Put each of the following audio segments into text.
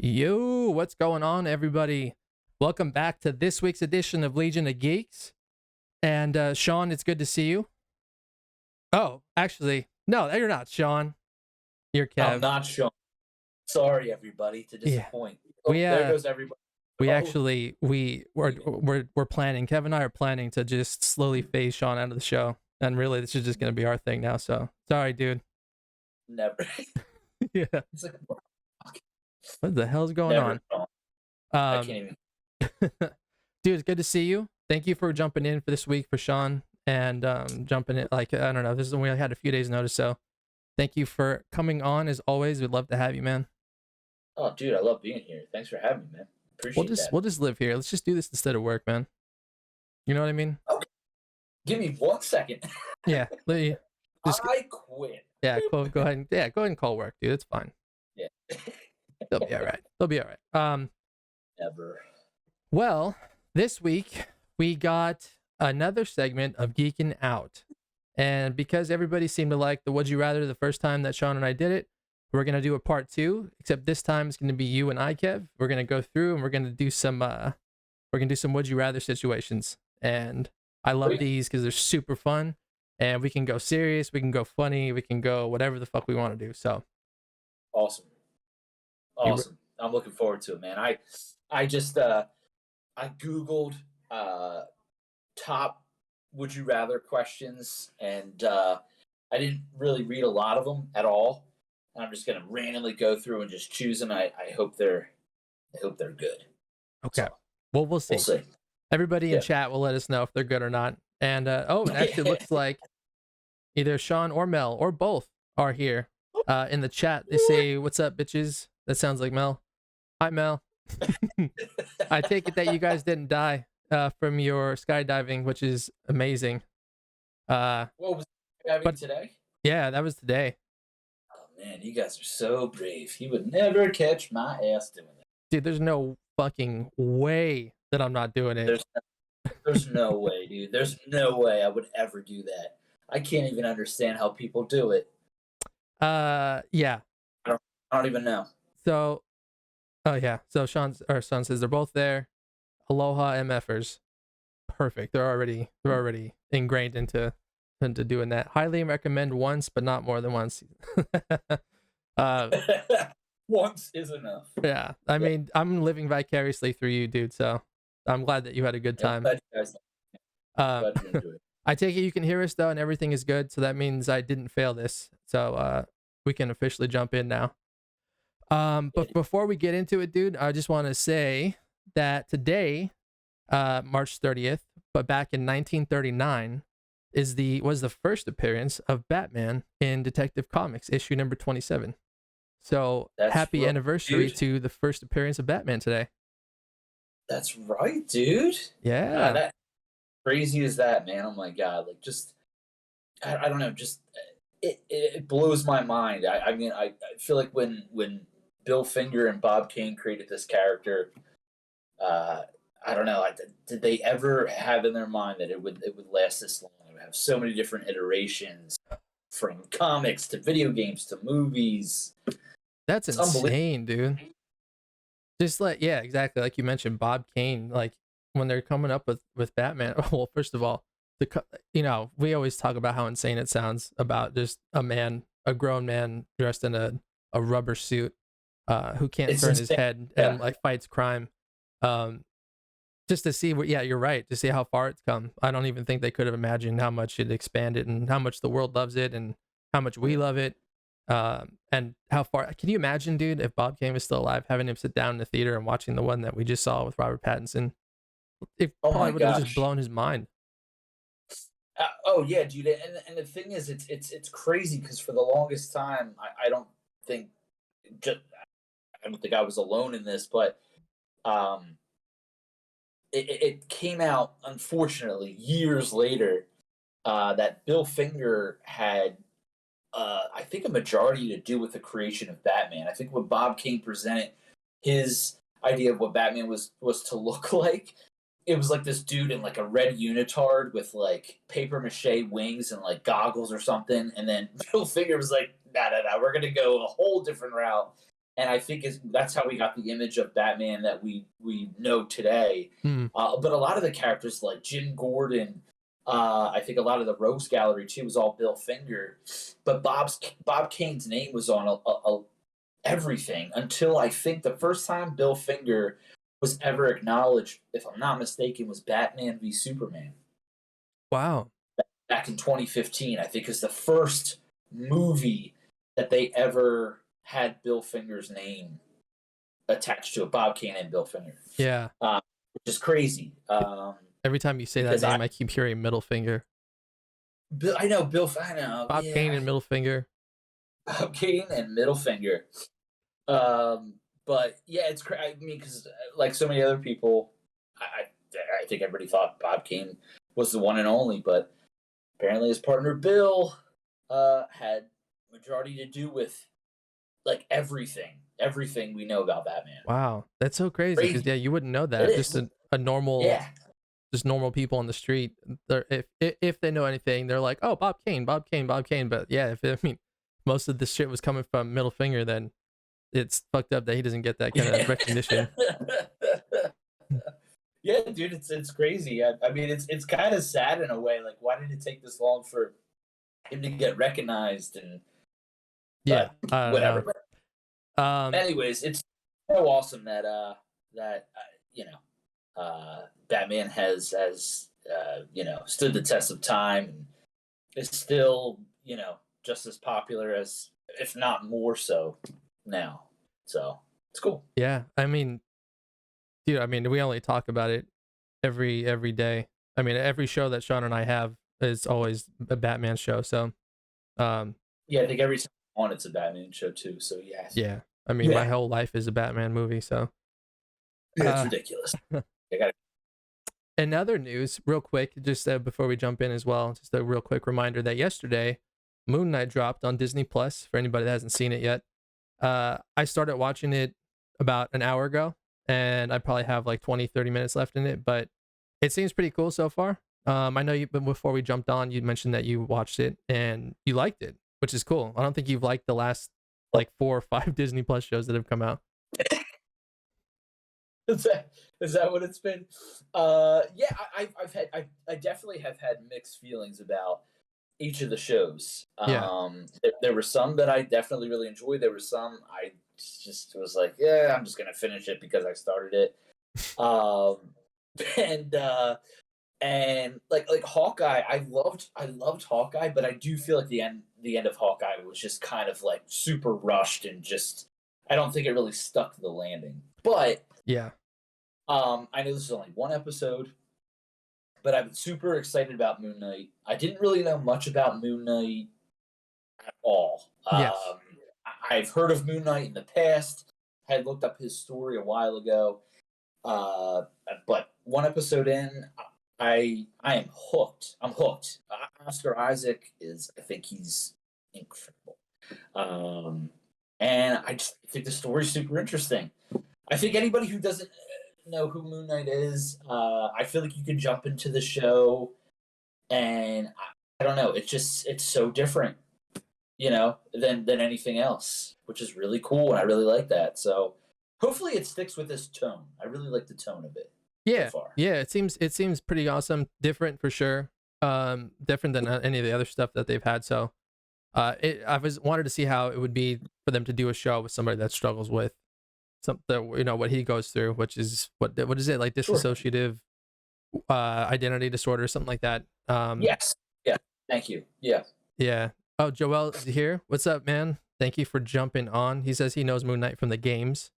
Yo, what's going on, everybody? Welcome back to this week's edition of Legion of Geeks. And Sean, it's good to see you. Oh, actually, no, you're not, Sean. You're I'm Kev. not Sean. Sorry, everybody, to Yeah, disappoint. there goes everybody. we Oh, actually we're planning. Kev and I are planning to just slowly phase Sean out of the show, and really, this is just gonna be our thing now. So sorry, dude. never. Yeah, It's like, what the hell's going never. Sean. I on? can't even. Dude, it's good to see you. Thank you for jumping in for this week for Sean and jumping in. Like, I don't know, this is we had a few days notice, so thank you for coming on. As always, we'd love to have you, man. Oh, dude, I love being here. Thanks for having me, man. Appreciate that. We'll just live here. Let's just do this instead of work, man. You know what I mean? Okay. Give me 1 second. Yeah. I quit. Yeah, go ahead and go ahead and call work, dude. It's fine. Yeah. They'll be all right. They'll be all right. Never. Well, this week we got another segment of Geek'N Out. And because everybody seemed to like the Would You Rather the first time that Sean and I did it, we're going to do a part 2, except this time it's going to be you and I, Kev. We're going to go through and we're going to do some Would You Rather situations. And I love these because they're super fun. And we can go serious, we can go funny, we can go whatever the fuck we want to do. So awesome. I'm looking forward to it, man. I just I googled top would you rather questions, and I didn't really read a lot of them at all. And I'm just gonna randomly go through and just choose them. I hope they're good. Okay. So, Well, we'll see. Everybody in chat will let us know if they're good or not. And it actually looks like either Sean or Mel or both are here in the chat. They say, "What's up, bitches?" That sounds like Mel. Hi, Mel. I take it that you guys didn't die from your skydiving, which is amazing. What was skydiving today? Yeah, that was today. Oh man, you guys are so brave. You would never catch my ass doing that. Dude, there's no fucking way that I'm not doing it. There's no way, dude. There's no way I would ever do that. I can't even understand how people do it. Yeah. I don't even know. So, oh yeah. So Sean says they're both there. Aloha MFers. Perfect. They're already ingrained into doing that. Highly recommend once, but not more than once. Once is enough. Yeah. I mean, I'm living vicariously through you, dude. So I'm glad that you had a good time. Glad you guys enjoyed it. I take it you can hear us though, and everything is good. So that means I didn't fail this. So we can officially jump in now. But before we get into it, dude, I just want to say that today, March 30th, but back in 1939, was the first appearance of Batman in Detective Comics issue number 27. So happy anniversary to the first appearance of Batman today. That's right, dude. Yeah. That crazy as that, man. Oh my god, like just I don't know, just it blows my mind. I mean, I feel like when Bill Finger and Bob Kane created this character, I don't know, did they ever have in their mind that it would last this long? It would have so many different iterations, from comics to video games to movies. That's insane, dude. Just like, yeah, exactly. Like you mentioned, Bob Kane, like when they're coming up with Batman. Well, first of all, we always talk about how insane it sounds about just a grown man dressed in a rubber suit, who can't turn his head and like fights crime. Just to see you're right. To see how far it's come. I don't even think they could have imagined how much it expanded and how much the world loves it and how much we love it. And how far can you imagine, dude, if Bob Kane was still alive, having him sit down in the theater and watching the one that we just saw with Robert Pattinson? It probably would have just blown his mind. Oh yeah, dude. And the thing is, it's crazy because for the longest time, I don't think I was alone in this, but it came out, unfortunately, years later, that Bill Finger had, I think, a majority to do with the creation of Batman. I think when Bob Kane presented his idea of what Batman was to look like, it was like this dude in like a red unitard with like paper mache wings and like goggles or something. And then Bill Finger was like, nah, we're going to go a whole different route. and I think that's how we got the image of Batman that we know today. Mm. But a lot of the characters like Jim Gordon, I think a lot of the Rogues Gallery too was all Bill Finger, but Bob Kane's name was on everything until I think the first time Bill Finger was ever acknowledged, if I'm not mistaken, was Batman v Superman. Wow. Back in 2015, I think is the first movie that they ever had Bill Finger's name attached to it. Bob Kane and Bill Finger. Yeah. Which is crazy. Every time you say that name, I keep hearing Middle Finger. I know I know Bob Kane and Middle Finger. Bob Kane and Middle Finger. But yeah, it's crazy. I mean, because like so many other people, I think everybody thought Bob Kane was the one and only, but apparently his partner Bill had majority to do with like everything we know about Batman. Wow, that's so crazy because yeah, you wouldn't know that. Just a normal, just normal people on the street. If they know anything, they're like, oh, Bob Kane. But yeah, most of the shit was coming from Middle Finger, then it's fucked up that he doesn't get that kind of recognition. Yeah, dude, it's crazy. I mean, it's kind of sad in a way. Like, why did it take this long for him to get recognized? And yeah, whatever. Anyways, it's so awesome that Batman has stood the test of time and is still just as popular as, if not more so, now. So it's cool. Yeah, I mean, dude, we only talk about it every day. I mean, every show that Sean and I have is always a Batman show. So, yeah, I think every time on it's a Batman show too. So yeah. I mean, my whole life is a Batman movie. So it's ridiculous. In other news, real quick, just before we jump in as well, just a real quick reminder that yesterday, Moon Knight dropped on Disney Plus. For anybody that hasn't seen it yet, I started watching it about an hour ago, and I probably have like 20-30 minutes left in it, but it seems pretty cool so far. I know but before we jumped on, you mentioned that you watched it and you liked it, which is cool. I don't think you've liked the last like 4 or 5 Disney Plus shows that have come out. Is that what it's been? Yeah, I definitely have had mixed feelings about each of the shows. There were some that I definitely really enjoyed. There were some I just was like, yeah, I'm just gonna finish it because I started it. And like Hawkeye, I loved Hawkeye, but I do feel like the end of Hawkeye was just kind of like super rushed and just I don't think it really stuck to the landing. But yeah, I know this is only one episode, but I'm super excited about Moon Knight. I didn't really know much about Moon Knight at all. Yes. I've heard of Moon Knight in the past. I had looked up his story a while ago, but one episode in, I am hooked. I'm hooked. Oscar Isaac I think he's incredible. And I just think the story's super interesting. I think anybody who doesn't know who Moon Knight is, I feel like you can jump into the show, and I don't know. It's so different, than anything else, which is really cool, and I really like that. So hopefully it sticks with this tone. I really like the tone of it. Yeah, so far. Yeah. It seems pretty awesome, different for sure. Different than any of the other stuff that they've had. So, I wanted to see how it would be for them to do a show with somebody that struggles with something, what he goes through, which is what is it, like dissociative identity disorder, something like that. Yes. Yeah. Thank you. Yeah. Yeah. Oh, Joel is here. What's up, man? Thank you for jumping on. He says he knows Moon Knight from the games.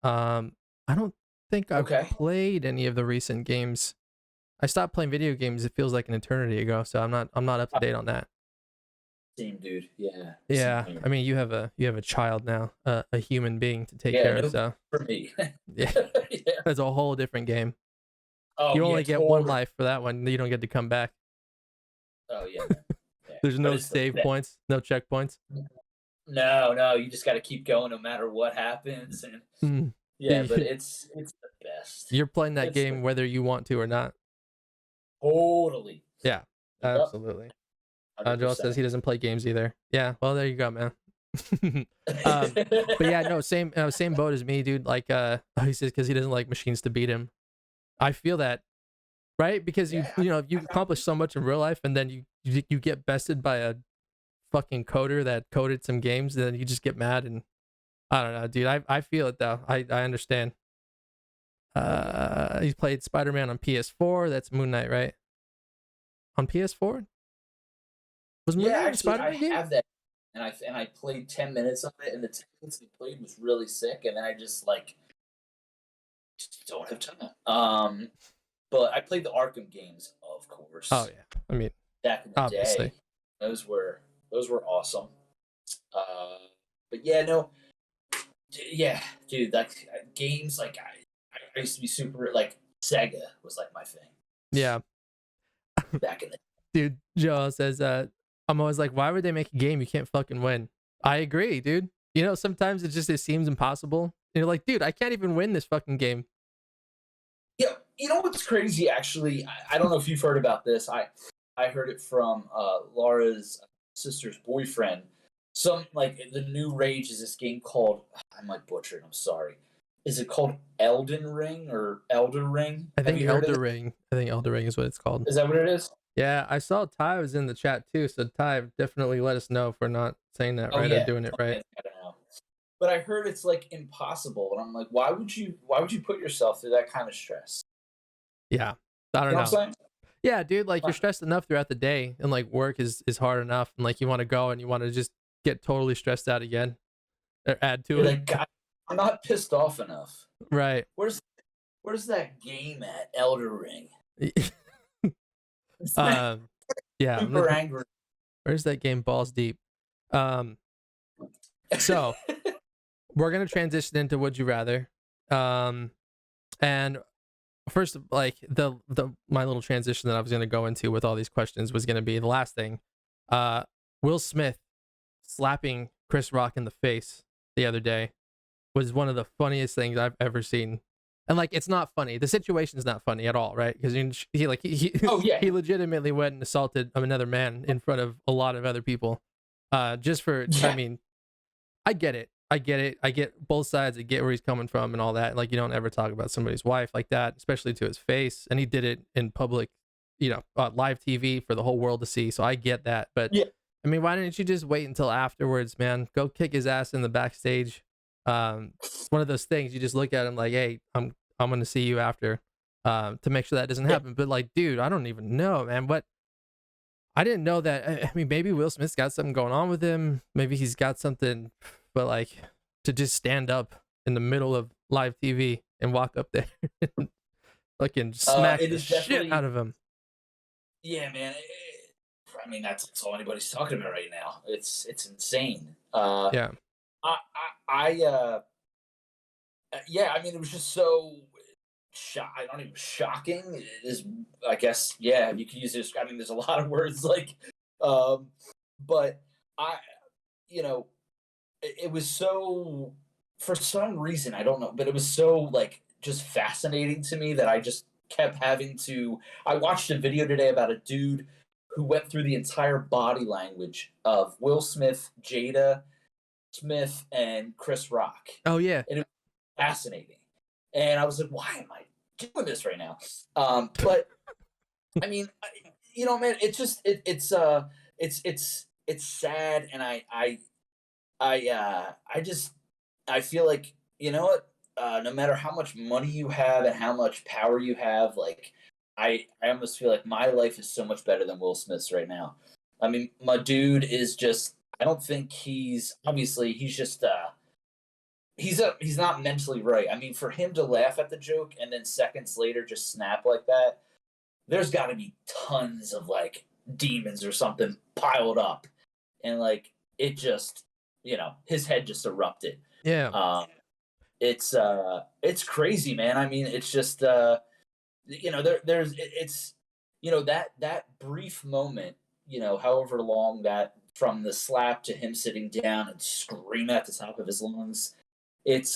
I don't think I've played any of the recent games. I stopped playing video games. It feels like an eternity ago, so I'm not up to date on that. Same, dude. Yeah. Yeah. I mean, you have a child now, a human being to take care of. So for me, yeah, that's a whole different game. Oh, you only get one life for that one. You don't get to come back. Oh yeah. There's no save points, no checkpoints. No, you just got to keep going no matter what happens, and but it's the best. You're playing that game whether you want to or not. Totally. Yeah, absolutely. Joel says he doesn't play games either. Yeah, well, there you go, man. But yeah, no, same boat as me, dude. Like, he says because he doesn't like machines to beat him. I feel that, right? Because Yeah, you accomplish so much in real life, and then you get bested by a fucking coder that coded some games, and then you just get mad, and I don't know, dude. I feel it though. I understand. oh yeah. He played Spider-Man on PS4. That's Moon Knight, right? On PS4? Was Moon Yeah, Knight a actually, I Spider-Man game? have that, and I played 10 minutes of it, and the 10 minutes I played was really sick, and then I just like just don't have time. But I played the Arkham games, of Oh course, yeah. I mean, back in the obviously. day. Those were those were awesome. Uh, but yeah, no, yeah, dude, like games like I used to be super like Sega was like my thing Yeah. back in the. Dude, Joe says I'm always like, why would they make a game you can't fucking win? I agree, dude. You know, sometimes it seems impossible. And you're like, dude, I can't even win this fucking game. Yeah, you know what's crazy? Actually, I don't know if you've heard about this. I heard it from Laura's sister's boyfriend. Some like the new rage is this game called I might butcher it. I'm sorry. Is it called Elden Ring or Elder Ring? I Have think you heard of Elder it? Ring. I think Elder Ring is what it's called. Is that what it is? Yeah, I saw Ty was in the chat too, so Ty definitely let us know if we're not saying that Oh right or yeah. doing it right. Okay, I don't know. But I heard it's like impossible, and I'm like, why would you put yourself through that kind of stress? Yeah. I You don't know know. what I'm saying? Yeah, dude, like you're Huh. stressed enough throughout the day and like work is hard enough and like you want to go and you want to just get totally stressed out again or add to You're it. like, God, I'm not pissed off enough. Right. Where's where's that game at Elder Ring? um yeah, Super angry. where's that game Balls Deep? Um so we're gonna transition into Would You Rather. Um and first like the my little transition that I was gonna go into with all these questions was gonna be the last thing. Uh Will Smith slapping Chris Rock in the face the other day was one of the funniest things I've ever seen. And like, it's not funny. The situation's not funny at all, right? Because he Oh yeah, he legitimately went and assaulted another man in front of a lot of other people. Just for, I yeah. mean, I get it. I get it. I get both sides. I get where he's coming from and all that. Like, you don't ever talk about somebody's wife like that, especially to his face. And he did it in public, live TV for the whole world to see. So I get that. But Yeah. I mean, why didn't you just wait until afterwards, man? Go kick his ass in the backstage. It's one of those things you just look at him like, hey, I'm gonna see you after, to make sure that doesn't Yeah. happen. But like, dude, I don't even know, man. What I didn't know that. I mean, maybe Will Smith's got something going on with him. Maybe he's got something, but like to just stand up in the middle of live TV and walk up there and fucking smack It the is shit definitely out of him. yeah, man. I mean, that's all anybody's talking about right now. It's insane. Yeah. Yeah. I mean, it was just so. I don't even shocking is. I guess yeah. You could use this. I mean, there's a lot of words like, um, but I, you know, it was so for some reason I don't know, but it was so like just fascinating to me that I just kept having to. I watched a video today about a dude who went through the entire body language of Will Smith, Jada Smith, and Chris Rock, Oh yeah. and it was fascinating. And I was like, why am I doing this right now? But I mean, man, it's just it's sad, and I just I feel like you know what? No matter how much money you have and how much power you have, like I almost feel like my life is so much better than Will Smith's right now. I mean, my dude is just. I don't think he's just he's not mentally right. I mean, for him to laugh at the joke and then seconds later just snap like that, there's got to be tons of like demons or something piled up, and like it just his head just erupted. Yeah. Um, it's crazy, man. I mean, it's just it's that brief moment, however long that from the slap to him sitting down and scream at the top of his lungs. It's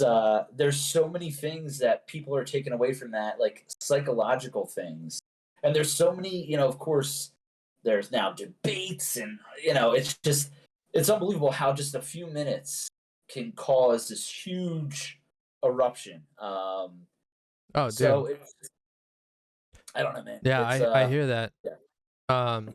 there's so many things that people are taking away from that, like psychological things, and there's so many, of course, there's now debates, and it's just it's unbelievable how just a few minutes can cause this huge eruption. Oh, So dude. it's, I don't know, man. Yeah, It's I hear that. yeah. Um,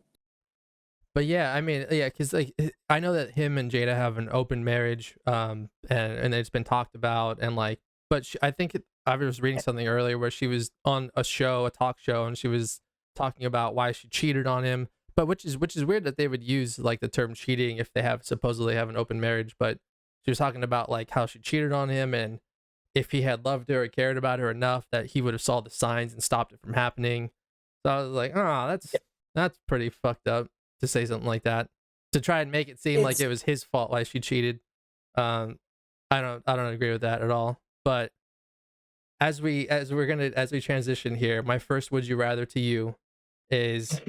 but yeah, I mean, yeah, because like I know that him and Jada have an open marriage, and it's been talked about, and like, but I think I was reading something earlier where she was on a show, a talk show, and she was talking about why she cheated on him. But which is weird that they would use like the term cheating if they have supposedly have an open marriage. But she was talking about like how she cheated on him, and if he had loved her or cared about her enough that he would have saw the signs and stopped it from happening. So I was like, oh, that's pretty fucked up to say something like that, to try and make it seem like It's it was his fault why she cheated. Um, I don't agree with that at all. But as we transition here, my first would you rather to you is,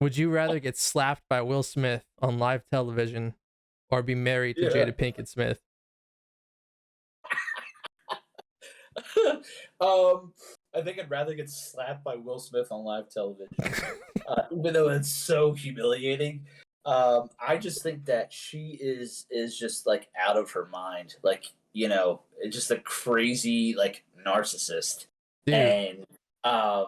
would you rather get slapped by Will Smith on live television or be married to yeah. Jada Pinkett Smith? I think I'd rather get slapped by Will Smith on live television, even though it's so humiliating. I just think that she is just like out of her mind, like just a crazy like narcissist, Dude, and I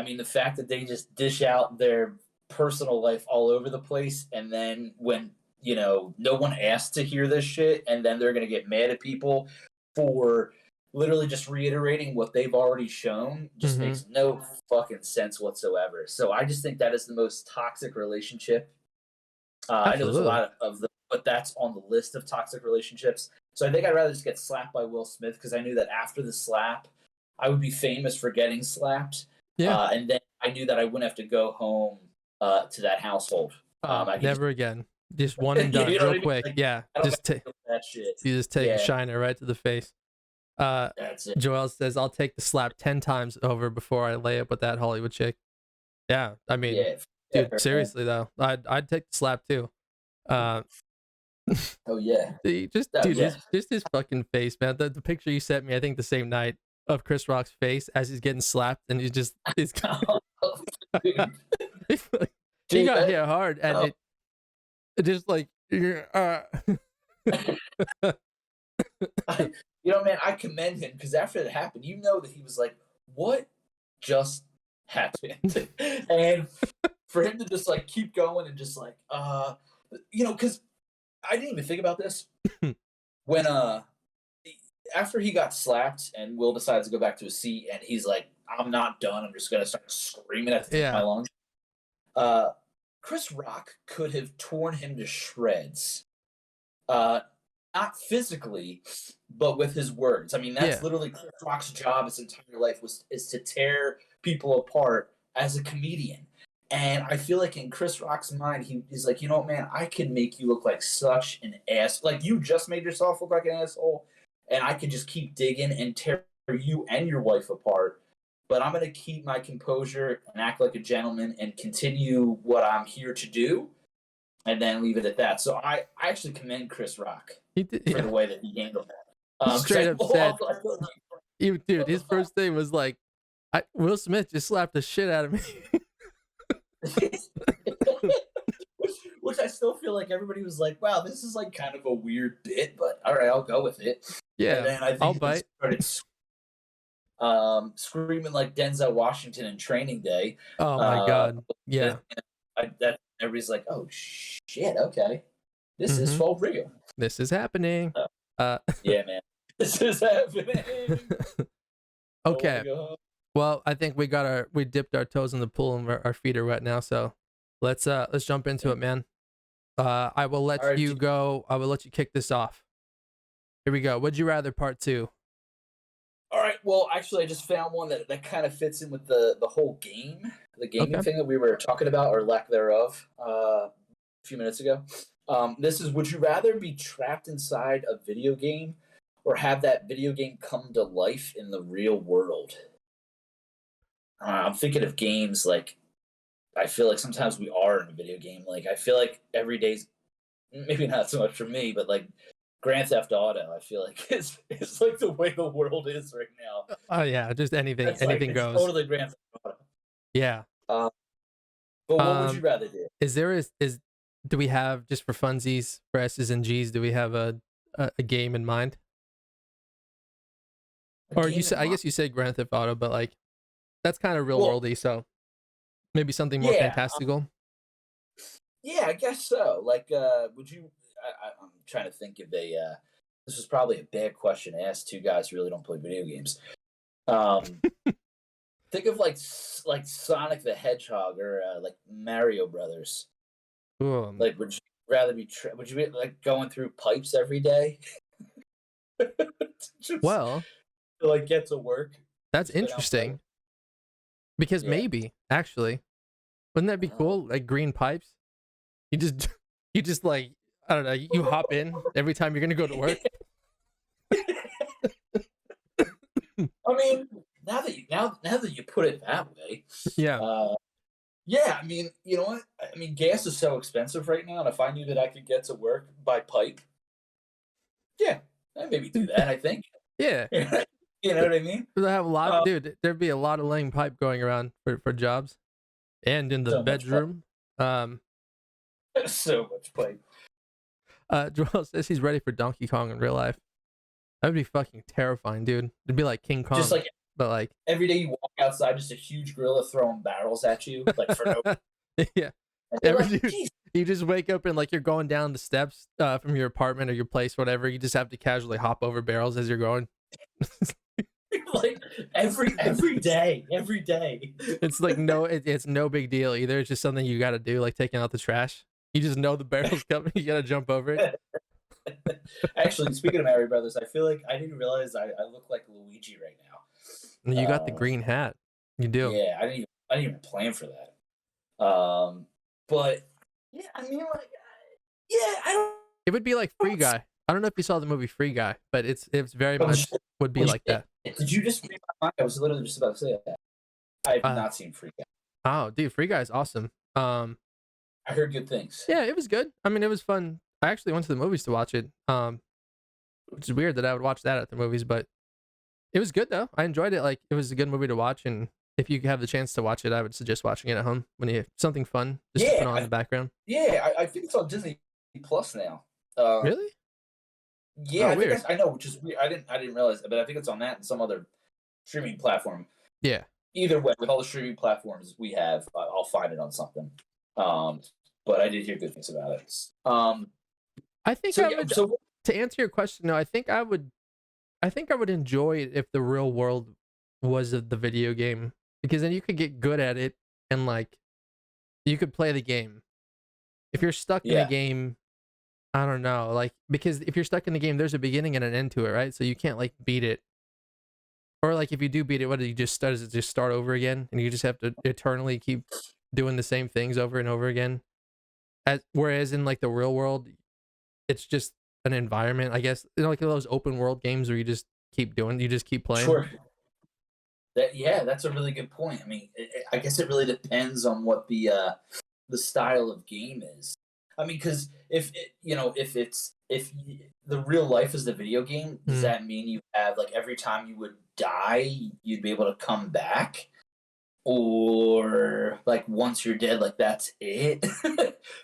mean the fact that they just dish out their personal life all over the place, and then when no one asked to hear this shit, and then they're gonna get mad at people for literally just reiterating what they've already shown just mm-hmm. makes no fucking sense whatsoever. So I just think that is the most toxic relationship. I know there's a Absolutely. lot of them, but that's on the list of toxic relationships. So I think I'd rather just get slapped by Will Smith because I knew that after the slap, I would be famous for getting slapped, Yeah. and then I knew that I wouldn't have to go home to that household. I could Never again. Just one and done, you know real what I mean? quick. Like, Yeah, I don't have to deal with that shit. you just take a Yeah, shiner right to the face. that's it. Joel says, "I'll take the slap 10 times over before I lay up with that Hollywood chick." Yeah, I mean, Yeah, yeah, dude, seriously though, I'd take the slap too. Uh, oh yeah, oh dude, yeah. just his fucking face, man. The picture you sent me, I think the same night, of Chris Rock's face as he's getting slapped, and he's dude, he dude, got hit hard, and oh. it just like Man, I commend him because after it happened, that he was like, "What just happened?" And for him to just like keep going and just like, because I didn't even think about this when after he got slapped and Will decides to go back to his seat and he's like, "I'm not done. I'm just gonna start screaming at the top of my yeah, lungs." Chris Rock could have torn him to shreds. Uh, Not physically, but with his words. I mean, that's yeah. literally Chris Rock's job his entire life is to tear people apart as a comedian. And I feel like in Chris Rock's mind, he's like, man, I can make you look like such an ass. Like you just made yourself look like an asshole, and I can just keep digging and tear you and your wife apart. But I'm gonna keep my composure and act like a gentleman and continue what I'm here to do and then leave it at that. So I actually commend Chris Rock He did, for yeah. the way that he handled that. He straight up said, I feel like, dude, what the his fuck? first thing was like, Will Smith just slapped the shit out of me." which I still feel like everybody was like, wow, this is like kind of a weird bit, but all right, I'll go with it. And Yeah, then I I'll think he bite. started screaming like Denzel Washington in Training Day. Oh my Uh, god. Yeah. that everybody's like, oh shit, okay, this is Mm-hmm. for real. This is happening. Uh, Yeah, man, this is happening. okay. Well, I think we dipped our toes in the pool and our feet are wet now. So let's jump into it, man. I will let All right, you go. I will let you kick this off. Here we go. Would you rather part 2? all right. Well, actually, I just found one that kind of fits in with the whole the gaming Okay. thing that we were talking about, or lack thereof, a few minutes ago. This is: would you rather be trapped inside a video game, or have that video game come to life in the real world? I'm thinking of games like I feel like sometimes we are in a video game. Like I feel like every day's maybe not so much for me, but like Grand Theft Auto, I feel like it's like the way the world is right now. Oh yeah, just anything, It's like anything it's goes. totally Grand Theft Auto. Yeah. Uh, but what would you rather do? Is there is do we have, just for funsies, for S's and G's, do we have a game in mind? A Or you game said, in I mind. guess you said Grand Theft Auto, but like that's kind of real Well, worldy, so maybe something more yeah, fantastical. yeah, I guess so. Like, would you? I'm trying to think of a. This is probably a bad question to ask two guys who really don't play video games. Um, think of like Sonic the Hedgehog or like Mario Brothers. Ooh, Like, would you rather be? Would you be like going through pipes every day? Just well, to, like get to work and that's spit out pipe. interesting because Yeah. maybe actually, wouldn't that be Oh. cool? Like green pipes. You just you just like, I don't know. You hop in every time you're gonna go to work. I mean, now that you put it that way, Yeah. uh, yeah. I mean, you know what? I mean, gas is so expensive right now, and if I knew that I could get to work by pipe, yeah, I'd maybe do that. I think. Yeah. You know what I mean? They have a lot, Uh, dude. There'd be a lot of laying pipe going around for jobs, and in the so much pipe. bedroom. Um, So much pipe. Joel says he's ready for Donkey Kong in real life. That would be fucking terrifying, dude. It'd be like King Just Kong, like but like, every day you walk outside, just a huge gorilla throwing barrels at you, like for no. yeah. And you're Every like, dude, geez, you just wake up and like you're going down the steps from your apartment or your place, whatever. You just have to casually hop over barrels as you're going. like every day, every day. It's like it's no big deal either. It's just something you got to do, like taking out the trash. You just know the barrel's coming. You got to jump over it. Actually, speaking of Mario Brothers, I feel like I didn't realize I look like Luigi right And now. you got the green hat. You do. Yeah, I didn't even plan for that. But yeah, I mean, like, yeah, It would be like Free don't. Guy. I don't know if you saw the movie Free Guy, but it's very much would be Oh, like that. did you just read my mind? I was literally just about to say that. I have Uh, not seen Free Guy. oh, dude, Free Guy is awesome. I heard good things. Yeah, it was good. I mean, it was fun. I actually went to the movies to watch it. Which is weird that I would watch that at the movies, but it was good though. I enjoyed it. Like it was a good movie to watch, and if you have the chance to watch it, I would suggest watching it at home when you have something fun just to put on in the background. I think it's on Disney Plus now. Really? Yeah, Oh, I think weird. I know, which is weird. I didn't realize, but I think it's on that and some other streaming platform. Yeah. Either way, with all the streaming platforms we have, I'll find it on something. But I did hear good things about it. I think So I yeah, would. so To answer your question, no, I think I would. I think I would enjoy it if the real world was the video game, because then you could get good at it and like you could play the game. If you're stuck in a yeah, game, I don't know, like because if you're stuck in the game, there's a beginning and an end to it, right? So you can't like beat it. Or like if you do beat it, what do you just start? Does it just start over again, and you just have to eternally keep doing the same things over and over again? Whereas in like the real world, it's just an environment, I guess. You know, like those open world games where you just you just keep playing. sure. That's a really good point. I mean, I guess it really depends on what the style of game is. I mean, because if the real life is the video game, does Mm. that mean you have like every time you would die, you'd be able to come back, or like once you're dead, like that's it?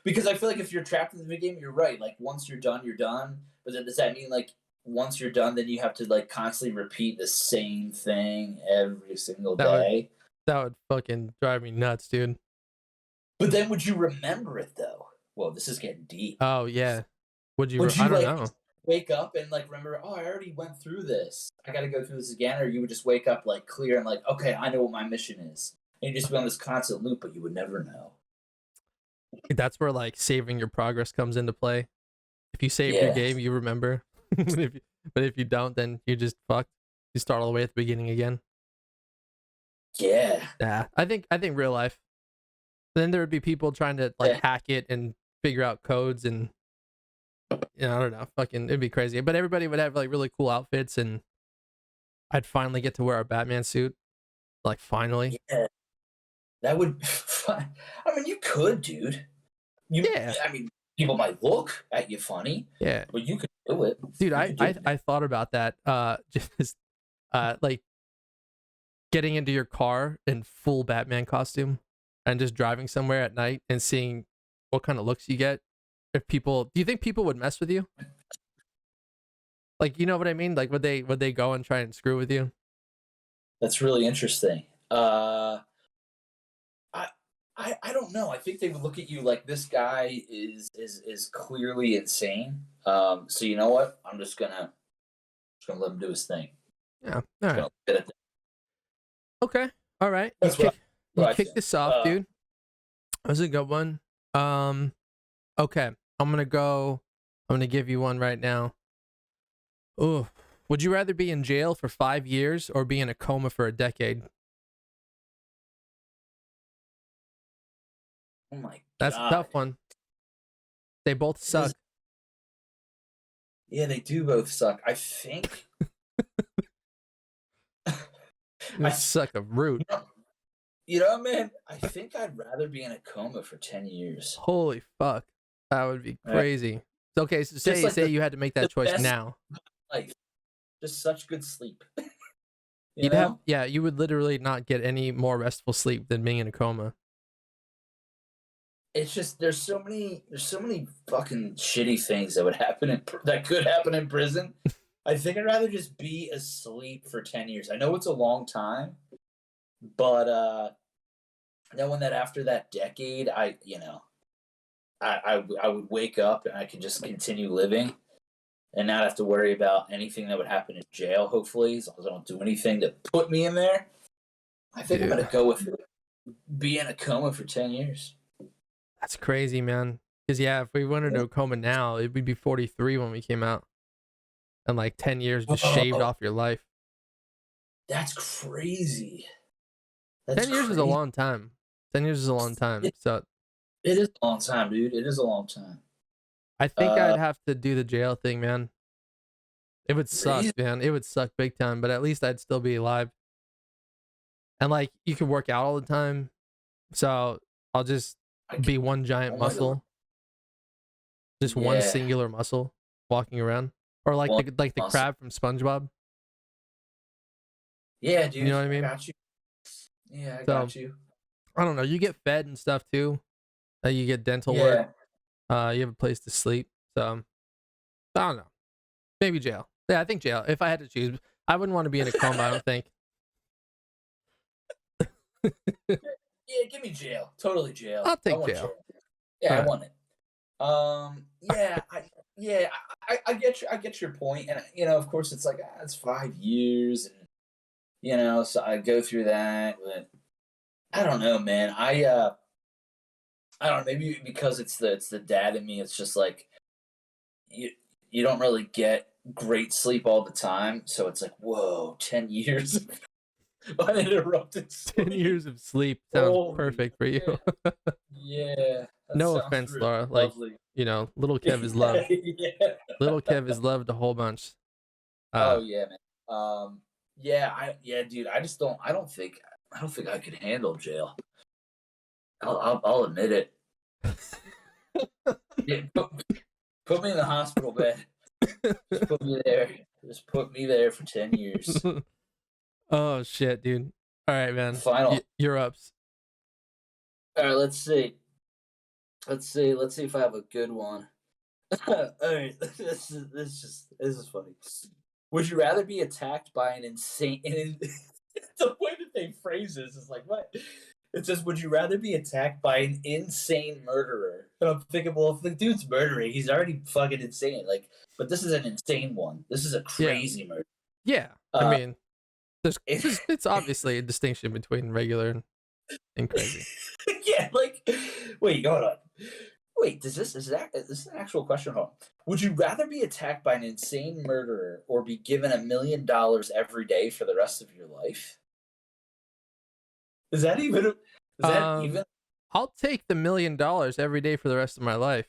Because I feel like if you're trapped in the video game, you're right. Like once you're done, you're done. But then does that mean like once you're done, then you have to like constantly repeat the same thing every single That would day? that would fucking drive me nuts, dude. But then would you remember it though? Well, this is getting deep. Oh yeah. Would you? Would I you don't like know. wake up and like remember, oh, I already went through this. I got to go through this again, or you would just wake up like clear and like, okay, I know what my mission is, and you just be on this constant loop, but you would never know. That's where like saving your progress comes into play. If you save your Yeah, game, you remember. But if you don't, then you're just fucked. You start all the way at the beginning again. yeah, Yeah, I think real life. Then there would be people trying to like yeah. hack it and figure out codes, and I don't know, fucking it'd be crazy. But everybody would have like really cool outfits, and I'd finally get to wear a Batman suit. Like finally. Yeah. That would. I mean, you could, dude. Yeah. I mean, people might look at you funny, Yeah. but you could do it. Dude, You I could do I, it. I thought about that. Just like getting into your car in full Batman costume and just driving somewhere at night and seeing what kind of looks you get. if people, do you think people would mess with you? Like, you know what I mean? Like, would they go and try and screw with you? That's really interesting. I, I don't know. I think they would look at you like this guy is clearly insane. So you know what? I'm just gonna let him do his thing. Yeah. All Just right. gonna let it. Okay. All right. That's You what I kicked think. this off, dude. That was a good one. Okay. I'm gonna give you one right now. Ooh. Would you rather be in jail for 5 years or be in a coma for a decade? Oh my That's a tough god. one. They both suck. Yeah, they do both suck. I think. They I suck a root. man. I think I'd rather be in a coma for 10 years. Holy fuck. That would be crazy. Okay, so Just like say you had to make that the choice best now. life. Just such good sleep. you You'd have, know. yeah, you would literally not get any more restful sleep than being in a coma. It's just there's so many fucking shitty things that would happen that could happen in prison. I think I'd rather just be asleep for 10 years. I know it's a long time, but knowing that after that decade, I would wake up and I could just continue living and not have to worry about anything that would happen in jail. Hopefully, as long as I don't do anything to put me in there. I think I'm Dude, gonna go with be in a coma for 10 years. that's crazy, man. Because, yeah, if we went into a coma now, it would be 43 when we came out. And like 10 years just shaved Oh, off your life. that's crazy. 10 That's years is a crazy. long time. 10 years is a long time. It, So it is a long time, dude. It is a long time. I think I'd have to do the jail thing, man. It would suck, Really? man. It would suck big time, but at least I'd still be alive. And like you could work out all the time. So I'll just I be one giant oh my god. muscle, just one Yeah. singular muscle walking around. Or like One the muscle. crab from SpongeBob. Yeah, You dude. know what I I mean? got you. Yeah, I So got you. I don't know. You get fed and stuff too. You get dental work. Yeah. You have a place to sleep. So I don't know. Maybe jail. Yeah, I think jail. If I had to choose, I wouldn't want to be in a coma, I don't think. Yeah, give me jail. Totally jail. I'll I take want jail. jail. Yeah, All I right. want it. Yeah, I get your point, and of course, it's like it's 5 years, and so I go through that, but I don't know, man. I don't know. Maybe because it's the dad in me. It's just like you you don't really get great sleep all the time, so it's like whoa, 10 years of uninterrupted 10 sleep. years of sleep sounds Holy perfect for you. shit. Yeah, that No sounds offense, really Laura. Like, lovely. little Kev is Yeah, loved. yeah. Little Kev is loved a whole bunch. Oh yeah, man. Yeah, dude. I don't think I could handle jail. I'll admit it. Yeah, put me in the hospital bed. Just put me there. Just put me there for 10 years. Oh shit, dude. All right, man. Final. You're ups. All right, let's see. Let's see if I have a good one. All right, this is funny. Would you rather be attacked by an insane? The way that they phrase this is like what? It says, "Would you rather be attacked by an insane murderer?" And I'm thinking, well, if the dude's murdering, he's already fucking insane. Like, but this is an insane one. This is a Yeah. crazy murder. Yeah. I Uh, mean, it's obviously a distinction between regular and crazy. yeah, like, wait, hold on. Wait, is this an actual question? Hold on. Would you rather be attacked by an insane murderer or be given $1 million every day for the rest of your life? Is that even? Is that even? I'll take the $1 million every day for the rest of my life.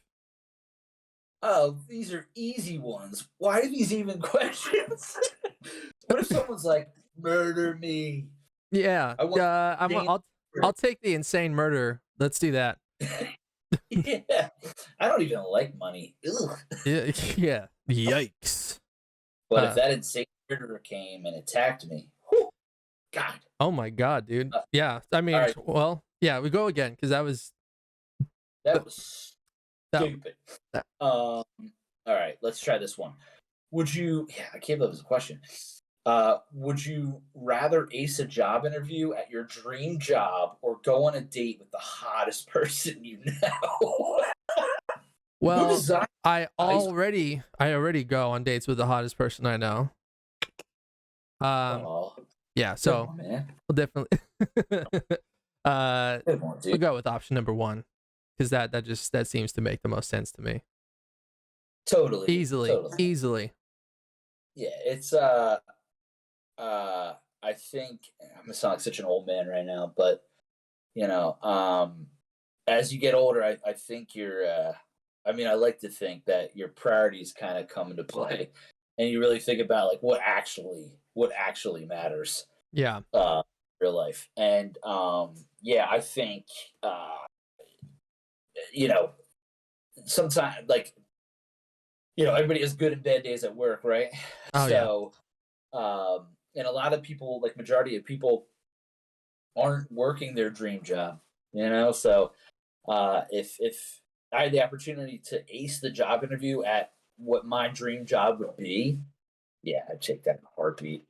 Oh, these are easy ones. Why are these even questions? What if someone's like, "Murder me"? Yeah. I want. I'll take the insane murder. Let's do that. Yeah, I don't even like money. Ugh. Yeah. Yeah. Yikes. But if that insane murderer came and attacked me, whew, God. Oh my god, dude. Yeah. I mean, All right, well, yeah, we go again because that was that was Stupid. All right, let's try this one. Would you? Yeah, I can't believe it's a question. Would you rather ace a job interview at your dream job or go on a date with the hottest person you know? Well, I already go on dates with the hottest person I know. Yeah, so we'll definitely we'll go with option number one, because that seems to make the most sense to me. Totally. Easily. Yeah, it's I think I'm gonna sound like such an old man right now, but you know, as you get older, I think I mean, I like to think that your priorities kind of come into play, and you really think about like what actually matters. Yeah. Real life, and yeah, I think you know, sometimes like everybody has good and bad days at work, right? Oh, so, and a lot of people, like majority of people, aren't working their dream job, So, if I had the opportunity to ace the job interview at what my dream job would be, yeah, I'd take that in a heartbeat.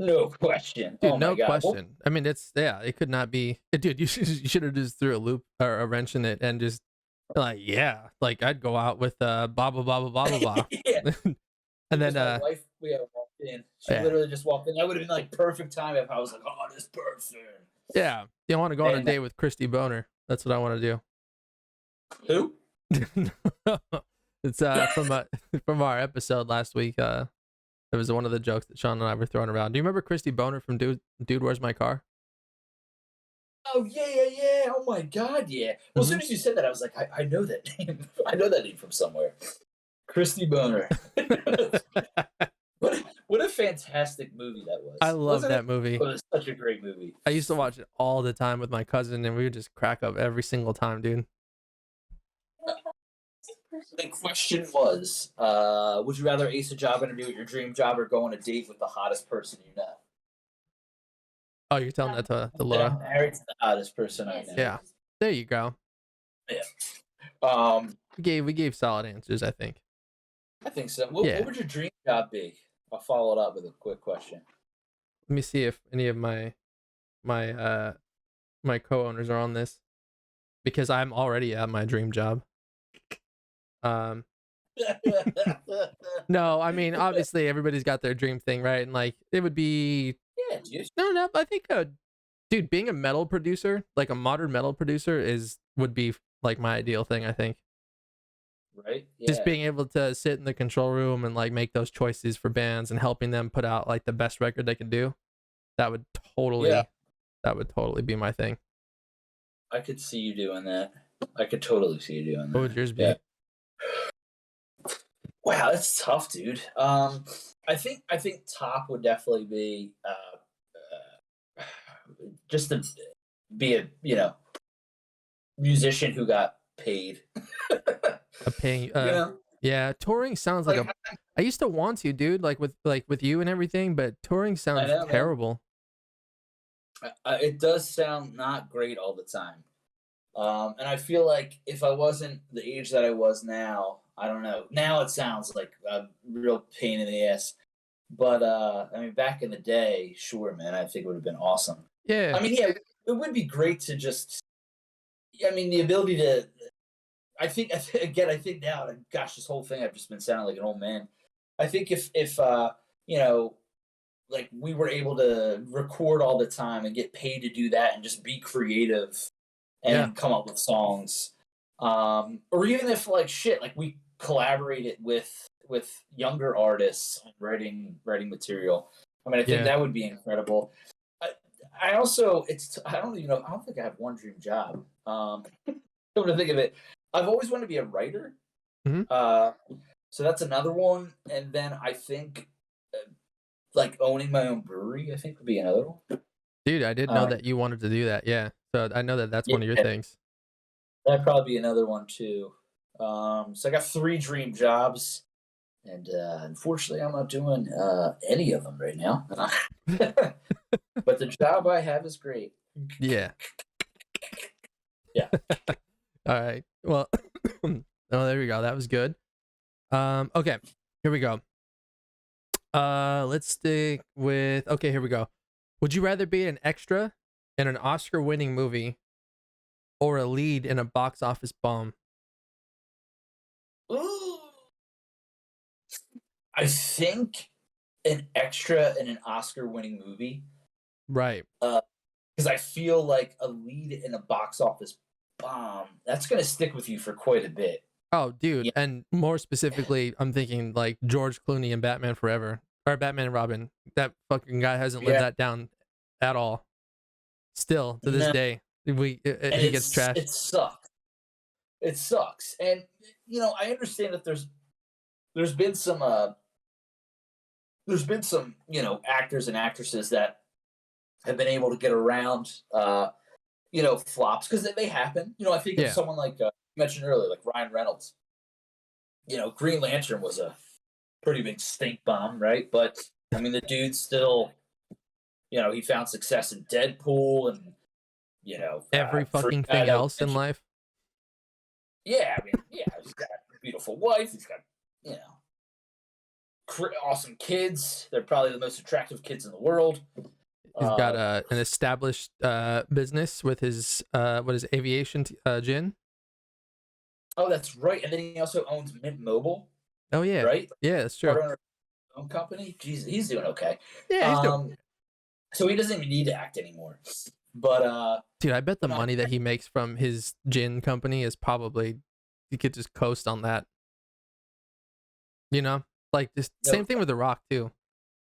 No question. Dude, Oh my no god. question. I mean, it could not be. Dude, you should have just threw a loop or a wrench in it and just like, yeah, like I'd go out with blah blah blah blah blah blah. Yeah. And then my wife, we had walked in. She literally just walked in. That would have been like perfect time if I was like, oh, this person. Yeah, you want to go on a date with Christy Boner? That's what I want to do. Who? It's from our episode last week. It was one of the jokes that Sean and I were throwing around. Do you remember Christy Boner from Dude, Where's My Car? Oh yeah. Oh my god, yeah. Well, as soon as you said that, I was like, I know that name. I know that name from somewhere. Christy Boner. What a fantastic movie that was. I love that movie. It was such a great movie. I used to watch it all the time with my cousin, and we would just crack up every single time, dude. The question was, would you rather ace a job interview at your dream job or go on a date with the hottest person you know? Oh, you're telling that to Laura? I'm married to the hottest person I know. Yeah. There you go. Yeah. We gave solid answers, I think. I think so. What would your dream job be? I'll follow it up with a quick question. Let me see if any of my co-owners are on this, because I'm already at my dream job. No, I mean, obviously everybody's got their dream thing, right? And like it would be no, I think dude, being a metal producer, like a modern metal producer would be like my ideal thing, I think. Right? Yeah. Just being able to sit in the control room and like make those choices for bands and helping them put out like the best record they can do. That would totally be my thing. I could see you doing that. I could totally see you doing that. What would yours be? Yeah. Wow, that's tough, dude. I think top would definitely be just to be a musician who got paid. Yeah, touring sounds like I used to want to, dude, like with you and everything, but touring sounds terrible. It does sound not great all the time. And I feel like if I wasn't the age that I was now, I don't know. Now it sounds like a real pain in the ass. But I mean, back in the day, sure, man, I think it would have been awesome. Yeah. I mean, yeah, it would be great to just. I mean, the ability to. I think now, gosh, this whole thing, I've just been sounding like an old man. I think if like we were able to record all the time and get paid to do that and just be creative and come up with songs, or even if like we collaborated with younger artists on writing material. I mean, I think that would be incredible. I also, I don't think I have one dream job. Come to think of it, I've always wanted to be a writer. Mm-hmm. So that's another one. And then I think like owning my own brewery, I think would be another one. Dude, I didn't know that you wanted to do that. Yeah. So I know that's one of your things. That'd probably be another one too. So I got 3 dream jobs, and unfortunately I'm not doing any of them right now. But the job I have is great. Yeah. Yeah. All right. Well, Oh, there we go. That was good. Okay, here we go. Let's stick with. Okay, here we go. Would you rather be an extra in an Oscar-winning movie or a lead in a box office bomb? Ooh. I think an extra in an Oscar-winning movie. Right. Because I feel like a lead in a box office bomb, that's going to stick with you for quite a bit. Oh, dude, Yeah. and more specifically, I'm thinking like George Clooney and Batman Forever or Batman and Robin. That fucking guy hasn't lived Yeah. that down at all. Still to this No. day, And he gets trashed. it sucks. It sucks. And I understand that there's been some actors and actresses that have been able to get around flops because they happen. I think of someone like you mentioned earlier, like Ryan Reynolds. Green Lantern was a pretty big stink bomb, right? But I mean, the dude still, he found success in Deadpool and Every fucking thing else in life. Yeah, I mean, he's got a beautiful wife. He's got awesome kids. They're probably the most attractive kids in the world. He's got an established business with his aviation gin. Oh, that's right. And then he also owns Mint Mobile. Oh yeah, right. Yeah, that's true. Own company. Jeez, he's doing okay. Yeah, he's doing. So he doesn't even need to act anymore. But dude, I bet the money that he makes from his gin company is probably you could just coast on that. Like just same thing with The Rock too.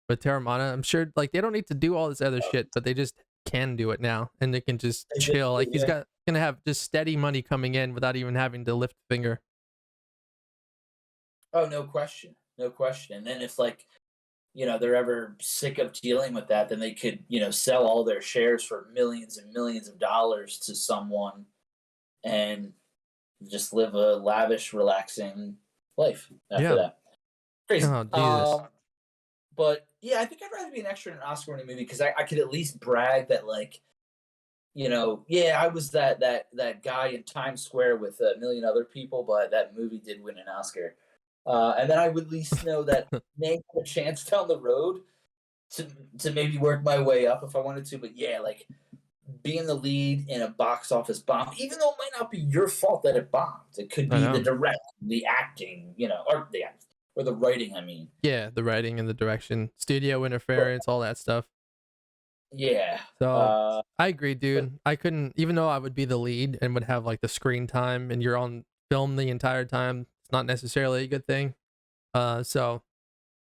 With Terramana, I'm sure like they don't need to do all this other shit, but they just can do it now, and they can just chill. Like he's gonna have just steady money coming in without even having to lift a finger. Oh, no question, no question. And then if they're ever sick of dealing with that, then they could sell all their shares for millions and millions of dollars to someone, and just live a lavish, relaxing life after that. Crazy. Oh, Jesus. But yeah, I think I'd rather be an extra in an Oscar-winning movie because I could at least brag that I was that guy in Times Square with a million other people, but that movie did win an Oscar. And then I would at least know that maybe have a chance down the road to maybe work my way up if I wanted to. But yeah, like being the lead in a box office bomb, even though it might not be your fault that it bombed, it could be the directing, the acting, or the writing, I mean. Yeah, the writing and the direction, studio interference, all that stuff. Yeah. So I agree, dude. I couldn't, even though I would be the lead and would have like the screen time and you're on film the entire time, it's not necessarily a good thing. So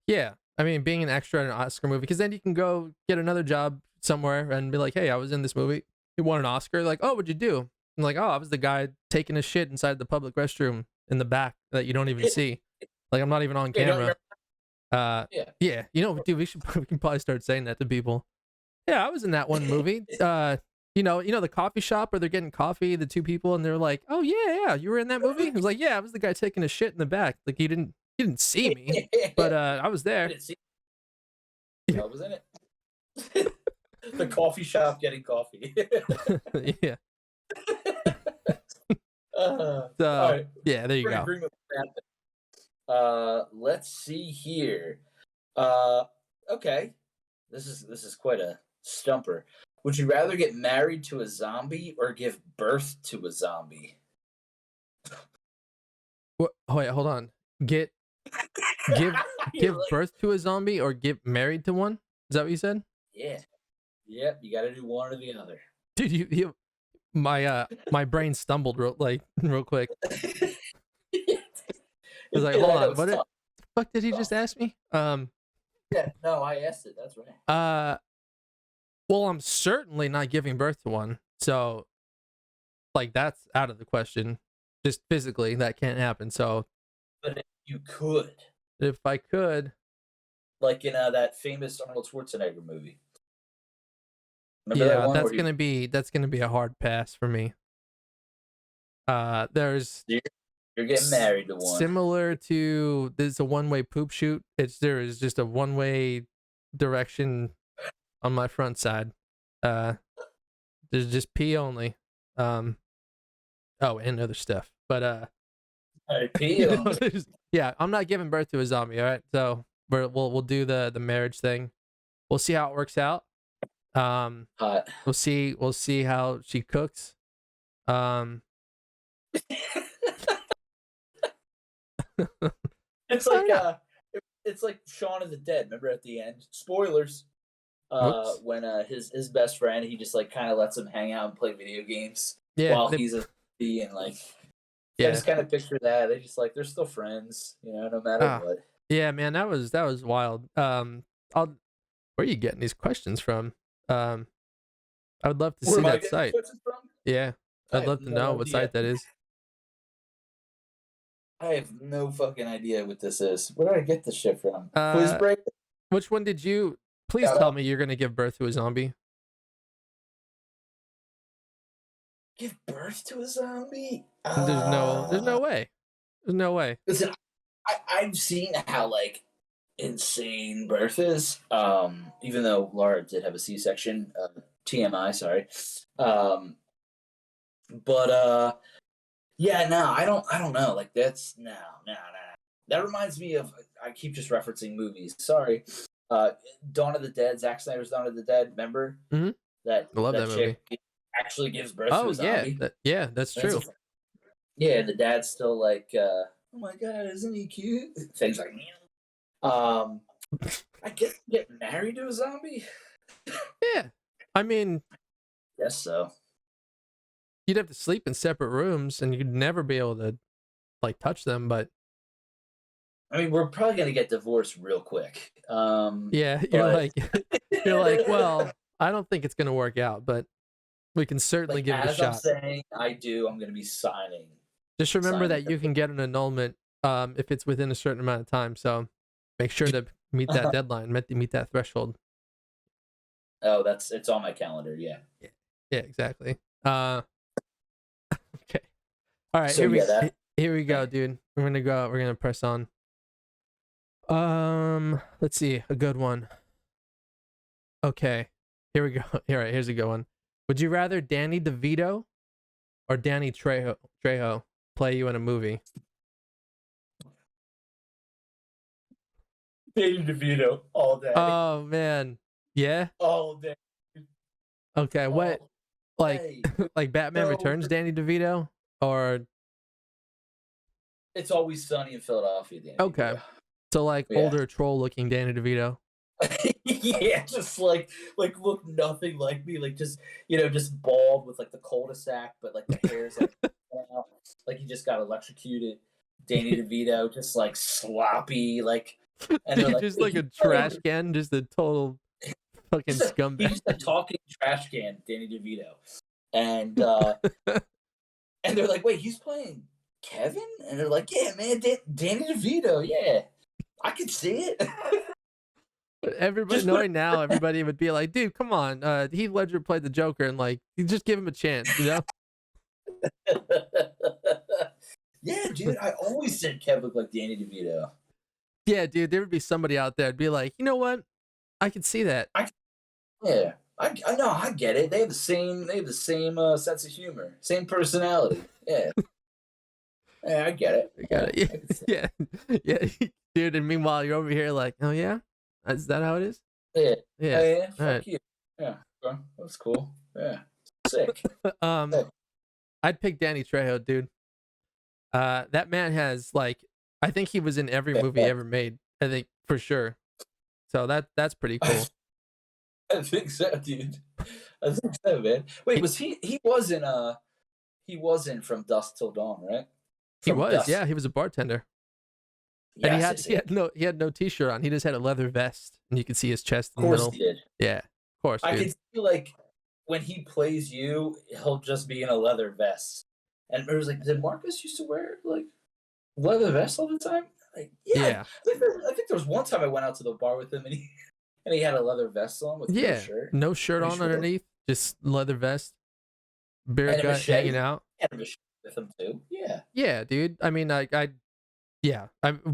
yeah, I mean, being an extra in an Oscar movie, because then you can go get another job somewhere and be like, hey, I was in this movie. You won an Oscar. Like, oh, what'd you do? I'm like, oh, I was the guy taking a shit inside the public restroom in the back that you don't even see. Like, I'm not even on camera. Yeah. Dude, we can probably start saying that to people. Yeah, I was in that one movie. The coffee shop where they're getting coffee, the two people, and they're like, "Oh yeah, you were in that movie." I was like, "Yeah, I was the guy taking a shit in the back. Like you didn't see me, but I was there." I was in it. The coffee shop getting coffee. Yeah. All right. Yeah, there you go. Let's see here. Okay, this is quite a stumper. Would you rather get married to a zombie or give birth to a zombie? What? Oh, wait, hold on. Give birth to a zombie or get married to one? Is that what you said? Yeah. Yep. You got to do one or the other. Dude, my brain stumbled real quick. I was like, hold on, what the fuck did he just ask me? Yeah, no, I asked it. That's right. Well, I'm certainly not giving birth to one, so like that's out of the question. Just physically, that can't happen. So, but if you could, if I could, like in that famous Arnold Schwarzenegger movie. Remember that one that's gonna be a hard pass for me. There's you're getting married to one. Similar to there's a one-way poop chute. There is just a one-way direction on my front side. There's just pee only. And other stuff. But R.I.P. Yeah, I'm not giving birth to a zombie. All right, so we'll do the marriage thing. We'll see how it works out. Hot. We'll see how she cooks. It's like it's like Shaun of the Dead. Remember at the end? Spoilers. Whoops. When his best friend, he just like kind of lets him hang out and play video games Yeah. while he's a zombie, and like I Yeah. just kind of picture that. They just like they're still friends, you know, no matter what. Yeah, man, that was wild. Where are you getting these questions from? I would love to Where see am I that getting site. questions from? Yeah, I I'd have love to no know what idea. site that is. I have no fucking idea what this is. Where did I get this shit from? Quiz break? Which one did you? Please tell me you're gonna give birth to a zombie. Give birth to a zombie? There's no way. There's no way. Listen, I've seen how like insane birth is. Even though Laura did have a C-section, TMI, sorry. But yeah, no, I don't know. Like that's no. That reminds me of I keep just referencing movies. Sorry. Dawn of the Dead, Zack Snyder's Dawn of the Dead, remember? Mm-hmm. That I love that chick movie. actually gives birth to a zombie. Yeah, that's true. Yeah, and the dad's still like, oh my god, isn't he cute? Things like I guess get married to a zombie? Yeah. I mean, Guess so. you'd have to sleep in separate rooms and you'd never be able to like touch them, but I mean, we're probably gonna get divorced real quick. yeah, you're like well, I don't think it's gonna work out, but we can certainly give it a shot. As I'm saying I'm gonna be signing. Just remember that you can get an annulment if it's within a certain amount of time, so make sure to meet that deadline, meet that threshold. Oh, it's on my calendar, yeah. Yeah, exactly. Okay. All right, So here we go, dude. We're gonna press on. Let's see, a good one. Okay, here we go. All right, here's a good one. Would you rather Danny DeVito or Danny Trejo play you in a movie? Danny DeVito all day. Oh man, yeah. All day. Okay, what? Like, like Batman Returns, Danny DeVito, or It's Always Sunny in Philadelphia, Danny DeVito. So like older troll-looking Danny DeVito. Yeah, just like look nothing like me, like just just bald with like the cul-de-sac, but like the hair's like he just got electrocuted. Danny DeVito, just like sloppy, like and dude, like, just like a trash can, just a total fucking scumbag. He's just a talking trash can, Danny DeVito, and and they're like, wait, he's playing Kevin, and they're like, yeah, man, Danny DeVito, yeah, I could see it. Everybody knowing now, everybody would be like, dude, come on. Heath Ledger played the Joker, and like, you just give him a chance, you know? Yeah, dude, I always said Kev looked like Danny DeVito. Yeah, dude, there would be somebody out there would be like, you know what? I could see that. I know, I get it. They have the same sense of humor, same personality. Yeah. Yeah, I get it. I got it. Yeah, dude. And meanwhile, you're over here like, oh yeah, is that how it is? Yeah. Yeah. Yeah. Fuck right. you. Yeah. That's cool. Yeah. Sick. I'd pick Danny Trejo, dude. That man has like, I think he was in every movie ever made. I think for sure. So that's pretty cool. I think so, dude. I think so, man. Wait, was he? He was in From Dusk Till Dawn, right? He was, yeah. He was a bartender. Yes, and he had no t-shirt on. He just had a leather vest, and you could see his chest in the middle. Of course he did. Yeah, of course. I could see like when he plays you, he'll just be in a leather vest. And it was like, did Marcus used to wear like leather vests all the time? Like, yeah. I think there was one time I went out to the bar with him, and he had a leather vest on with no shirt. No shirt on underneath, just leather vest, beer gut hanging out. And a machete with him too. Yeah. Yeah, dude. I mean,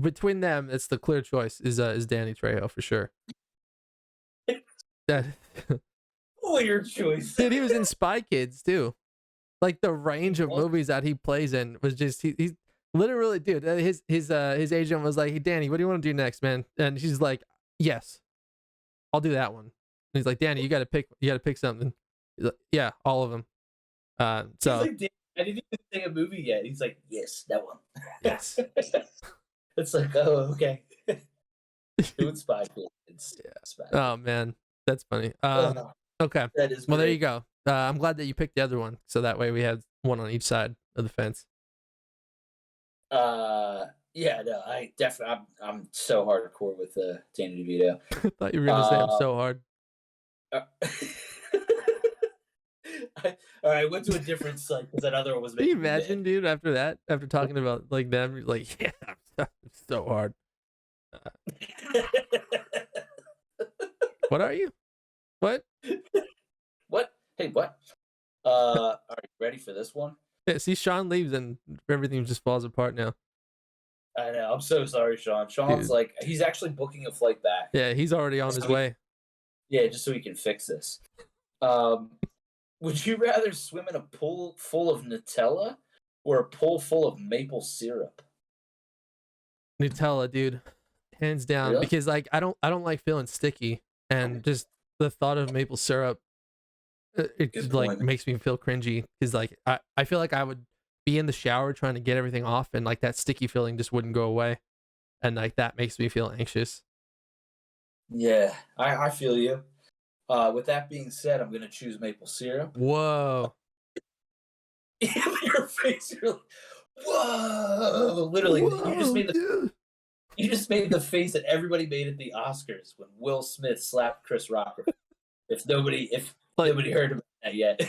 between them, it's the clear choice is Danny Trejo for sure. Clear choice. Dude, he was in Spy Kids too. Like the range of movies that he plays in was just Literally, dude. His agent was like, "Hey, Danny, what do you want to do next, man?" And she's like, "Yes, I'll do that one." And he's like, "Danny, you got to pick. You got to pick something." He's like, "Yeah, all of them." He's So like, "Damn, I didn't even say a movie yet." He's like, "Yes, that one." yes. It's like, oh, okay. Doing spy kids. Yeah. Spy. Oh man, that's funny. Oh, Okay. that is Well, there you great. go. I'm glad that you picked the other one, so that way we had one on each side of the fence. Yeah, no, I definitely, I'm so hardcore with Danny DeVito. I thought you were gonna say I'm Um, so hard. uh, all right, went to a different site because that other one was Can you making me mad. imagine, dude? After that, after talking about like them, you're like, yeah, I'm so hard. Uh, what are you? What? What? Hey, what? All right, ready for this one? Yeah, see, Sean leaves and everything just falls apart now, I know. I'm so sorry, Sean. Sean's dude. like, he's actually booking a flight back. Yeah, he's already on Just his so we, way. yeah, just so we can fix this. Um, would you rather swim in a pool full of Nutella or a pool full of maple syrup? Nutella, dude, hands down. Really? Because like I don't like feeling sticky, and just the thought of maple syrup, Good it like point. makes me feel cringy. Because like I feel like I would be in the shower trying to get everything off, and like that sticky feeling just wouldn't go away, and like that makes me feel anxious. Yeah, I feel you. With that being said, I'm going to choose maple syrup. Whoa. Your face, you're like, whoa! Literally, Whoa, dude. you just made the face that everybody made at the Oscars when Will Smith slapped Chris Rock. If Like, nobody heard about that yet,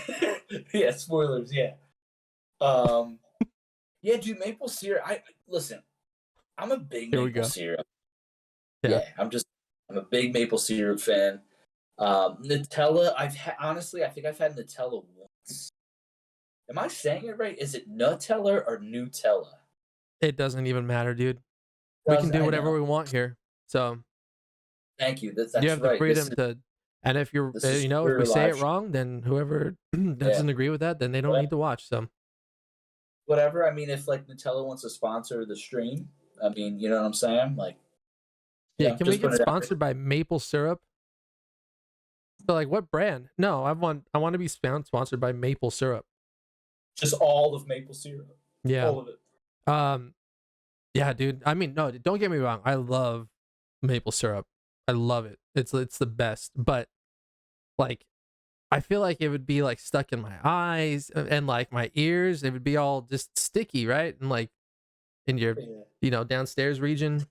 yeah, spoilers. Yeah, um, yeah, dude, maple syrup. I listen. I'm a big here we maple go. syrup. Yeah. Yeah, I'm a big maple syrup fan. Nutella. Honestly, I think I've had Nutella once. Am I saying it right? Is it Nutella or Nutella? It doesn't even matter, dude. We can Does do I whatever know? we want here. So Thank you. you That's have the right. freedom to, and if you're, This is you know, if your we say live it show. wrong, then whoever Yeah. doesn't agree with that, then they don't need to watch. So Whatever. I mean, if like Nutella wants to sponsor the stream, I mean, you know what I'm saying? Like, yeah, can we just get put it out there. sponsored by maple syrup? So like, what brand? No, I want to be sponsored by maple syrup. Just all of maple syrup. Yeah. All of it. Um. Yeah, dude. I mean, no, don't get me wrong. I love maple syrup. I love it. It's the best. But like, I feel like it would be like stuck in my eyes and like my ears. It would be all just sticky, right? And like in your, Yeah. you know, downstairs region,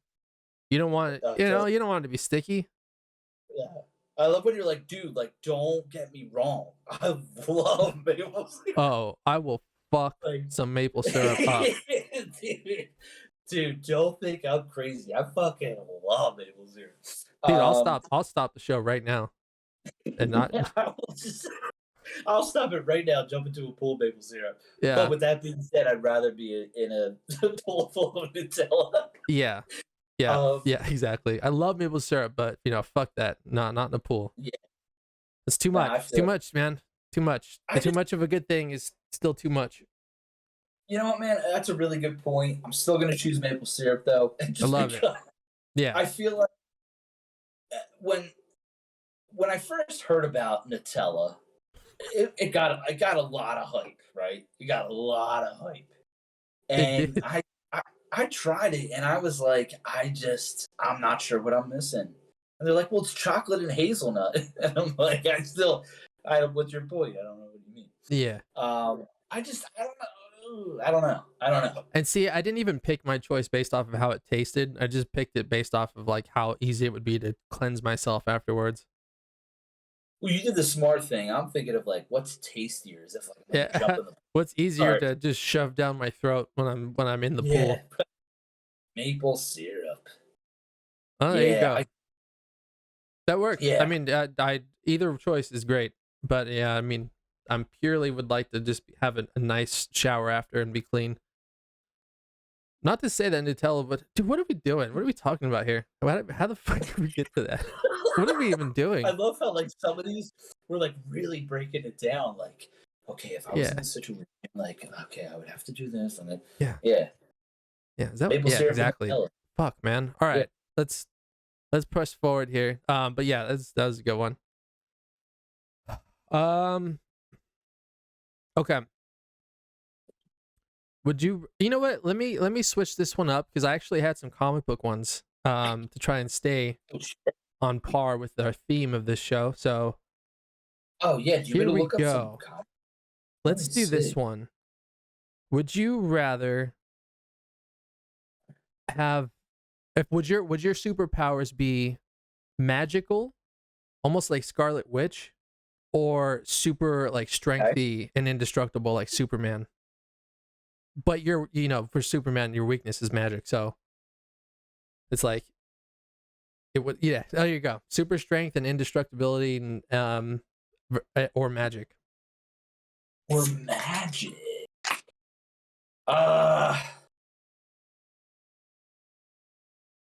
you don't want it. You know, you don't want it to be sticky. Yeah. I love when you're like, dude, like, don't get me wrong. I love maple syrup. Oh, I will fuck Like, some maple syrup up. dude, don't think I'm crazy. I fucking love maple syrup. Dude, I'll stop the show right now. And not I'll stop it right now, jump into a pool of maple syrup. But yeah. with that being said, I'd rather be in a pool full of Nutella. Yeah. Yeah. Um, Yeah, exactly. I love maple syrup, but you know, fuck that. No, not in the pool. yeah, It's too nah, much. I It's too feel. much, man. Too much. I Too just, much of a good thing is still too much. you know what, man? That's a really good point. I'm still gonna choose maple syrup though, I just love it. because Yeah. I feel like when I first heard about Nutella, it got a lot of hype, right? It got a lot of hype, It and did. I tried it, and I was like, I'm not sure what I'm missing. And they're like, well, it's chocolate and hazelnut, and I'm like, what's your point? I don't know what you mean. Yeah. I don't know. I don't know. And see, I didn't even pick my choice based off of how it tasted. I just picked it based off of like how easy it would be to cleanse myself afterwards. Well, you did the smart thing. I'm thinking of like, what's tastier? Is if like I'm gonna jump Yeah. in the What's easier Sorry. to just shove down my throat when I'm in the Yeah, pool? maple syrup. Oh, there you Yeah, go. That works. I yeah. mean, I either choice is great, but yeah, I mean, I'm purely would like to just have a nice shower after and be clean. Not to say that Nutella, but dude, what are we doing? What are we talking about here? How the fuck did we get to that? What are we even I doing? love how like some of these were like really breaking it down. Like, okay, if I was in Yeah, this situation, like, okay, I would have to do this and then yeah. yeah. Yeah, is that Maple yeah, syrup and exactly. vanilla. Fuck, man. All Yeah. right. Let's push forward here. But yeah, that was a good one. Um okay. Would you know what? Let me switch this one up because I actually had some comic book ones to try and stay Oh, shit. on par with the theme of this show. So Oh, yeah. Do you want here me to we look up some go. comics? Let Let's me do this see. one. Would you rather have if would your superpowers be magical, almost like Scarlet Witch, or super like Okay. strengthy and indestructible like Superman? But for Superman, your weakness is magic, so it's like it would. Yeah, there you go. Super strength and indestructibility, and or magic. Or magic. Uh,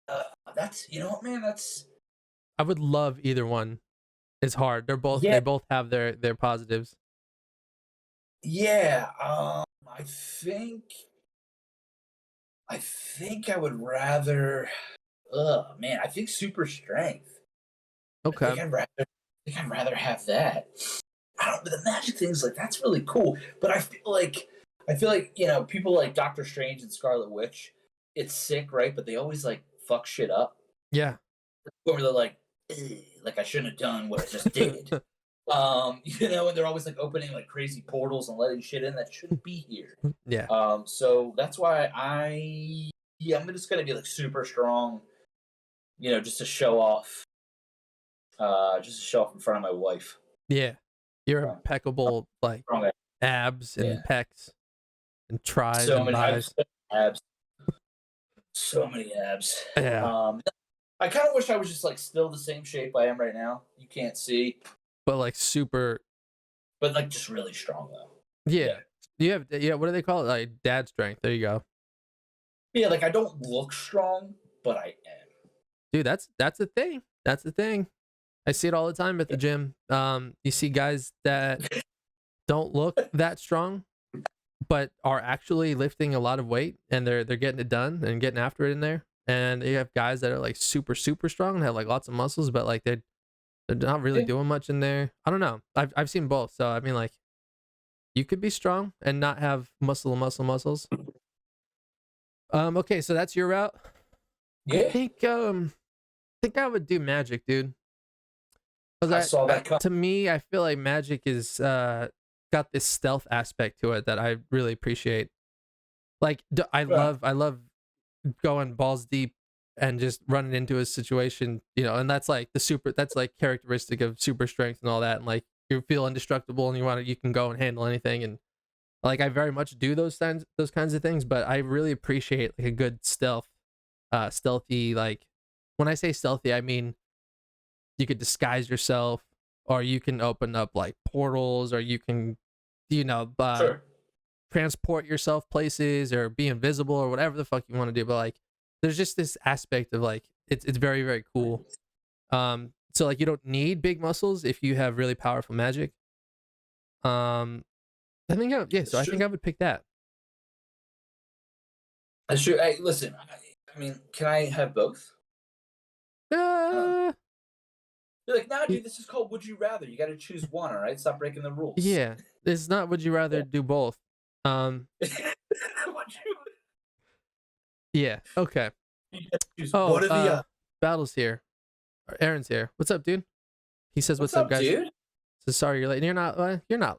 uh, that's, you know what, man? That's, I would love either one. It's hard. yeah, they both have their positives. yeah. I think I would rather, man, I think super strength. Okay. I think I'd rather have that. I don't. But the magic thing's like that's really cool. But I feel like people like Doctor Strange and Scarlet Witch. It's sick, right? But they always like fuck shit up. Yeah. Where they're like I shouldn't have done what I just did. And they're always like opening like crazy portals and letting shit in that shouldn't be here. Yeah. So that's why I'm just gonna be like super strong, just to show off. Just to show off in front of my wife. Yeah. You're Um, impeccable, like strong, abs yeah. and pecs and tries So and many. I have buys. so many abs. So many abs. Yeah. I kind of wish I was just like still the same shape I am right now. You can't see, But like super. but like just really strong though. Yeah. You have what do they call it? Like dad strength. There you go. Yeah, like I don't look strong, but I am. Dude, that's the thing. That's the thing. I see it all the time at the gym. You see guys that don't look that strong, but are actually lifting a lot of weight, and they're getting it done and getting after it in there. And you have guys that are like super super strong and have like lots of muscles, but like they're not really Yeah. doing much in there. I don't know. I've seen both, so I mean like you could be strong and not have muscles. Okay, so that's your route. Yeah, I think I would do magic, dude. I Because saw that come. to me, I feel like magic is got this stealth aspect to it that I really appreciate. Like I love going balls deep and just running into a situation, and that's like that's like characteristic of super strength and all that, and like you feel indestructible and you can go and handle anything, and like I very much do those kinds of things, but I really appreciate like a good stealthy, like when I say stealthy, I mean you could disguise yourself, or you can open up like portals, or you can Sure. transport yourself places, or be invisible, or whatever the fuck you want to do. But like there's just this aspect of like it's very very cool. So like you don't need big muscles if you have really powerful magic. um so I think I would pick that. That's true. Hey, listen. I mean, can I have both? uh You're like, nah, y- dude. This is called Would You Rather. You got to choose one. All right, stop breaking the rules. yeah, it's not would you rather do both. um Would you? yeah, okay. You got to choose Oh, one or the other. Battle's here. Aaron's here. What's up, dude? He says, What's "What's up, up, guys?" dude? So sorry you're late. You're not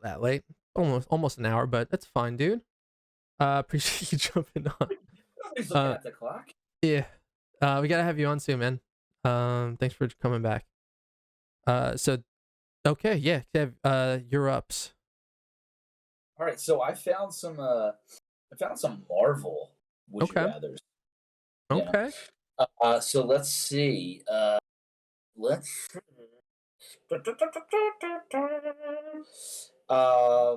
that late. Almost an hour, but that's fine, dude. Appreciate you jumping on. Nobody's looking at the clock. Yeah. We gotta have you on soon, man. Thanks for coming back. So okay, yeah, Kev, you're ups. All right, so I found some Marvel Would You Okay. Rather's. Yeah. Okay. So let's see. Let's.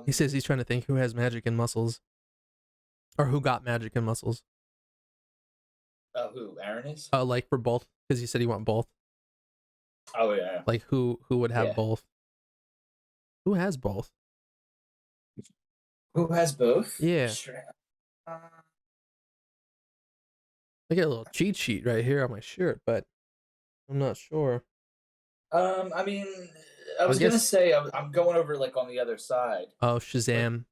He says he's trying to think who has magic and muscles, or who got magic and muscles. Who? Aaron is? Like for both, because he said he want both. Oh yeah. Like who would have Yeah. both? Who has both? Who has both? Yeah. Uh, I get a little cheat sheet right here on my shirt, but I'm not sure. I mean, I I was gonna guess. say I'm going over like on the other side. Oh, Like, Shazam.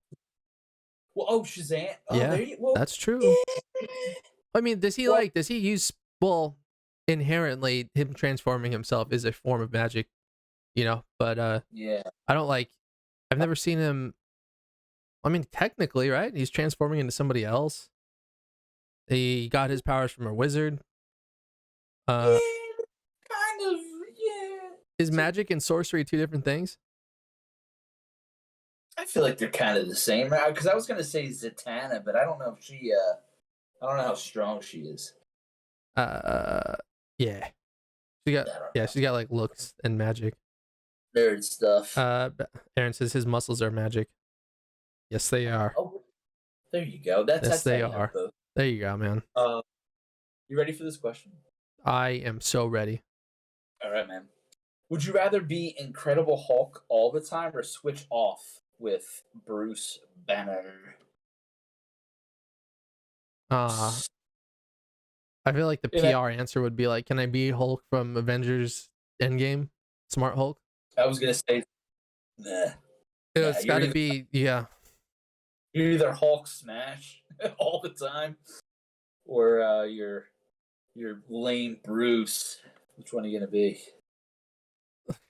well, oh Shazam. Oh, Yeah, there you. Well, that's true. yeah. I mean, Well, does he use, well, inherently him transforming himself is a form of magic, but yeah. I don't like, I've never seen him. I mean, technically, right? He's transforming into somebody else. He got his powers from a wizard. Uh, Yeah, kind of. Yeah. is magic and sorcery two different things? I feel like they're kind of the same, right? Because I was gonna say Zatanna, but I don't know if she. I don't know how strong she is. Uh, yeah. She got, I don't yeah, know. she's got like looks and magic. Nerd stuff. Aaron says his muscles are magic. Yes, they are. Oh, there you go. That's Yes, that's how they you have are. both. There you go, man. You ready for this question? I am so ready. All right, man. Would you rather be Incredible Hulk all the time or switch off with Bruce Banner? Uh, I feel like the And PR answer would be like, "Can I be Hulk from Avengers Endgame? Smart Hulk." I was gonna say, nah, nah. It's got to be, yeah. You're either Hulk smash all the time, or you're lame Bruce. Which one are you gonna be?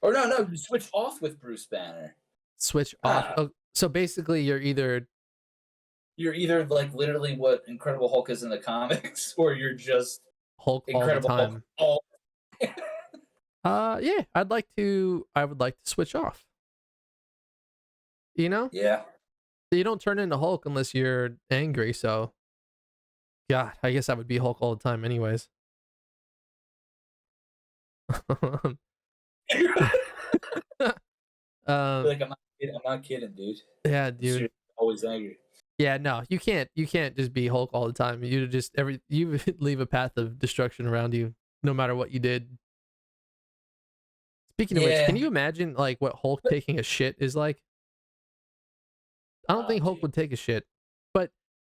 Or no, you switch off with Bruce Banner. Switch off. Ah, Oh, so basically, you're either like literally what Incredible Hulk is in the comics, or you're just Hulk all the Incredible Hulk. time. All Yeah, I would like to switch off. You know, yeah. you don't turn into Hulk unless you're angry. So, yeah, I guess I would be Hulk all the time, anyways. um, Like I'm not kidding, dude. yeah, I'm dude. always angry. Yeah, no, you can't just be Hulk all the time. You leave a path of destruction around you, no matter what you did. Speaking of which, can Yeah. you imagine like what Hulk taking a shit is like? I don't Oh, think Hulk dude. would take a shit, but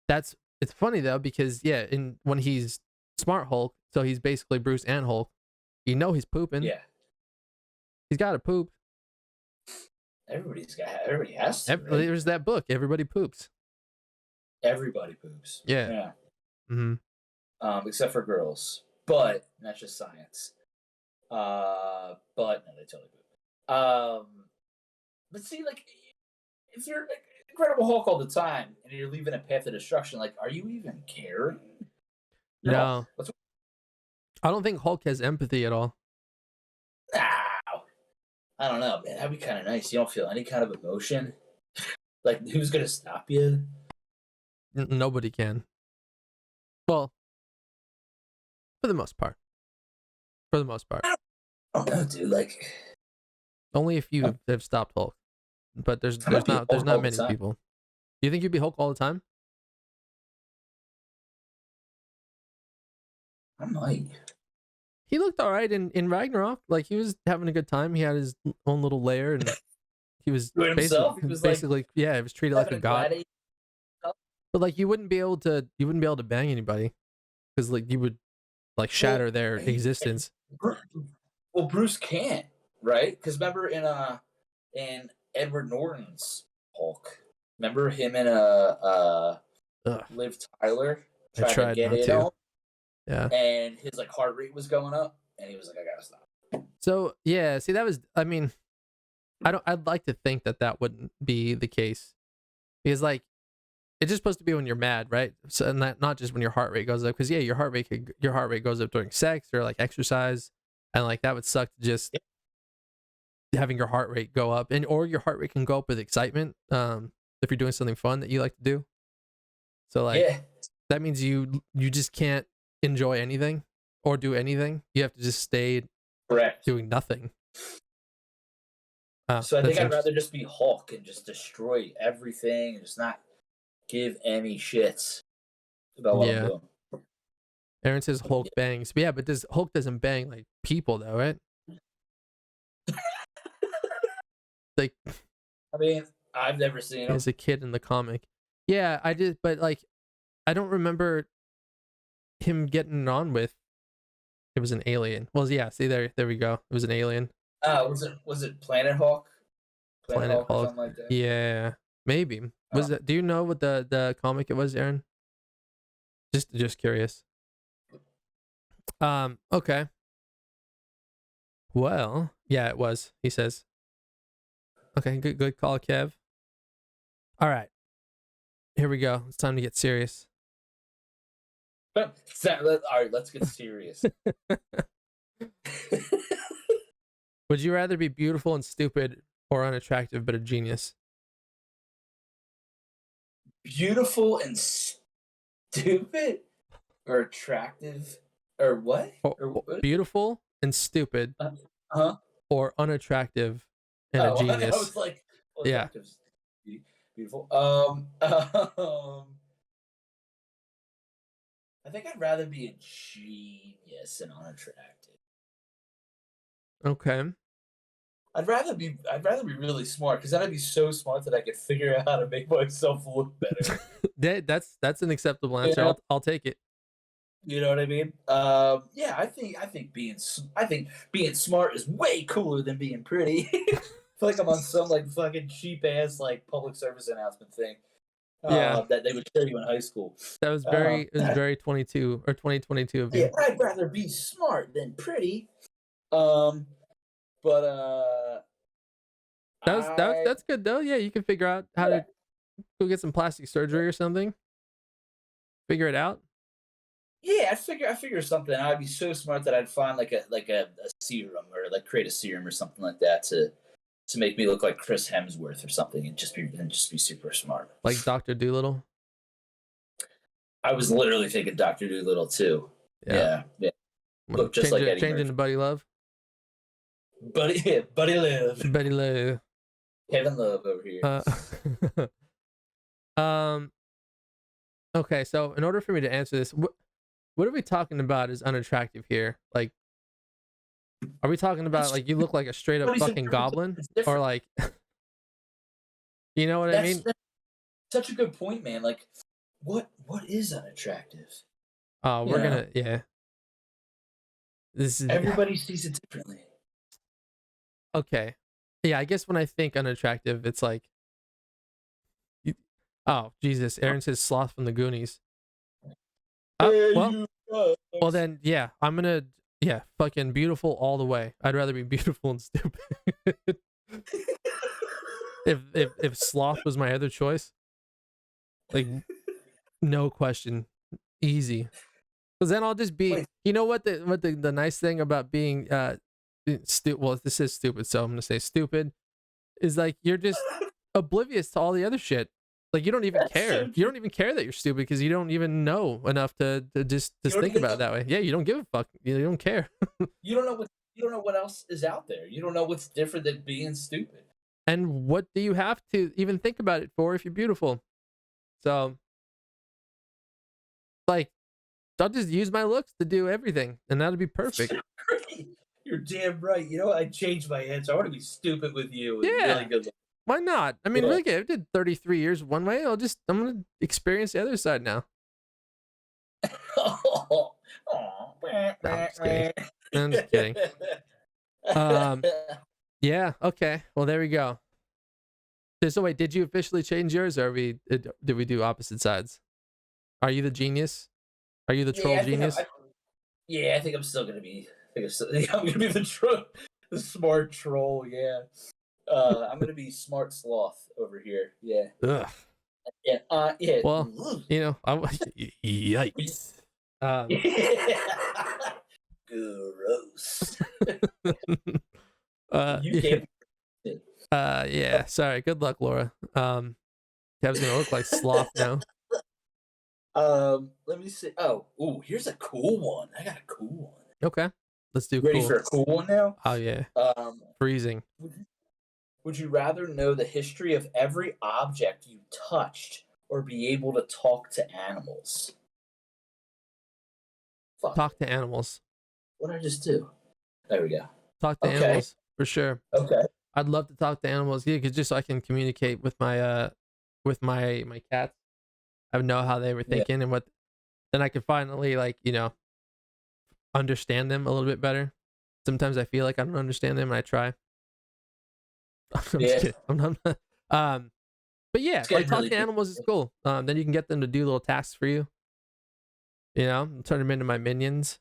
it's funny though because yeah, in when he's Smart Hulk, so he's basically Bruce and Hulk. He's pooping. Yeah. He's got to poop. Everybody has to, right? There's that book. Everybody poops. Everybody poops. Yeah. Yeah. Mm-hmm. Except for girls. But that's just science. But no, they totally poop. But see, like, if you're like, Incredible Hulk all the time and you're leaving a path of destruction, like, are you even caring? No, I don't think Hulk has empathy at all. I don't know, man. That'd be kind of nice. You don't feel any kind of emotion. Like, who's gonna stop you? Nobody can. Well, for the most part. For the most part. I don't know, dude. Like, Only if you have stopped Hulk. But there's not many people. Do you think you'd be Hulk all the time? I might. He looked all right in Ragnarok. Like he was having a good time. He had his own little lair, and he was basically yeah, he was treated like a god. But like you wouldn't be able to bang anybody because like you would like shatter their existence. Well, Bruce can't, right? Because remember in Edward Norton's Hulk, remember him in Liv Tyler trying to get in on, yeah, and his like heart rate was going up, and he was like, I gotta stop. So yeah, see that was I'd like to think that wouldn't be the case because like it's just supposed to be when you're mad, right? So and not just when your heart rate goes up because yeah, your heart rate goes up during sex or like exercise, and like that would suck to just having your heart rate go up, and or your heart rate can go up with excitement if you're doing something fun that you like to do. So like that means you just can't enjoy anything or do anything. You have to just stay doing nothing. So I think I'd rather just be Hulk and just destroy everything and just not give any shits about what I'm doing. Aaron says Hulk bangs. But yeah, but Hulk doesn't bang like people though, right? Like, I mean, I've never seen him as a kid in the comic. Yeah, I did, but like, I don't remember. him getting on with, it was an alien. Well, yeah, see there we go. It was an alien. Was it Planet Hawk? Planet Planet Hawk or Hulk. something like that? Yeah, maybe. Oh. Was that? Do you know what the comic it was, Aaron? Just curious. Okay. Well, yeah, it was. He says. Okay, good call, Kev. All right. Here we go. It's time to get serious. All right, let's get serious. Would you rather be beautiful and stupid or unattractive but a genius? Beautiful and stupid, or attractive, or what? Or what? Beautiful and stupid, or unattractive and a genius. I was like, well, yeah, beautiful. I think I'd rather be a genius and unattractive. Okay. I'd rather be really smart, because then I'd be so smart that I could figure out how to make myself look better. That's an acceptable answer. Yeah. I'll take it. You know what I mean? Yeah, I think being smart is way cooler than being pretty. I feel like I'm on some like fucking cheap ass like public service announcement thing. That they would show you in high school. That was very it was very 22 or 2022 of you. Yeah, I'd rather be smart than pretty. But that's good though. Yeah, you can figure out how to go get some plastic surgery or something. Figure it out. Yeah, I figure something. I'd be so smart that I'd find like a serum, or like create a serum or something like that to make me look like Chris Hemsworth or something, and just be super smart. Like Dr. Dolittle. I was literally thinking Dr. Dolittle too. Yeah. Look just like Eddie changing Murphy. to Buddy Love. Buddy Love. Buddy Love. Kevin Love over here. Okay, so in order for me to answer this, what are we talking about is unattractive here? Like, are we talking about like you look like a straight up fucking goblin, or like, you know what I mean? That's such a good point, man. Like, what is unattractive? We're gonna This is everybody sees it differently. Okay, yeah. I guess when I think unattractive, it's like, oh Jesus, Aaron says sloth from the Goonies. Well then, yeah, I'm gonna fucking beautiful all the way. I'd rather be beautiful and stupid. if sloth was my other choice, like no question, easy. Because then I'll just be. You know what the nice thing about being well, this is stupid, so I'm gonna say stupid, is like you're just oblivious to all the other shit. Like you don't even care. You don't even care that you're stupid because you don't even know enough to just think about it that way. Yeah, you don't give a fuck. You don't care. You don't know what else is out there. You don't know what's different than being stupid. And what do you have to even think about it for if you're beautiful? So, like, I'll just use my looks to do everything, and that'll be perfect. You're damn right. You know what? I changed my answer. I want to be stupid with you. Yeah. Really good. Why not? I mean, really good. I did 33 years one way. I'm gonna experience the other side now. No, I'm just kidding. I'm just kidding. Yeah. Okay. Well, there we go. So wait, did you officially change yours, or did we do opposite sides? Are you the genius? Are you the troll genius? I think I'm still gonna be. I'm gonna be the smart troll. Yeah. I'm gonna be smart sloth over here. Yeah. Ugh. Yeah. Yeah. Well, you know, yikes. Gross. You can't. Yeah. Sorry. Good luck, Laura. Kev's gonna look like sloth now. Let me see. Oh, here's a cool one. I got a cool one. Okay. Let's do. Ready for a cool one now? Oh yeah. Freezing. Would you rather know the history of every object you touched, or be able to talk to animals? Fuck. Talk to animals. What did I just do? There we go. Talk to animals for sure. Okay. I'd love to talk to animals. Yeah, because just so I can communicate with my cats. I know how they were thinking and what then I can finally like, understand them a little bit better. Sometimes I feel like I don't understand them and I try. I'm just kidding. I'm not. But yeah, It's like getting talking really to animals is cool. Then you can get them to do little tasks for you. Turn them into my minions.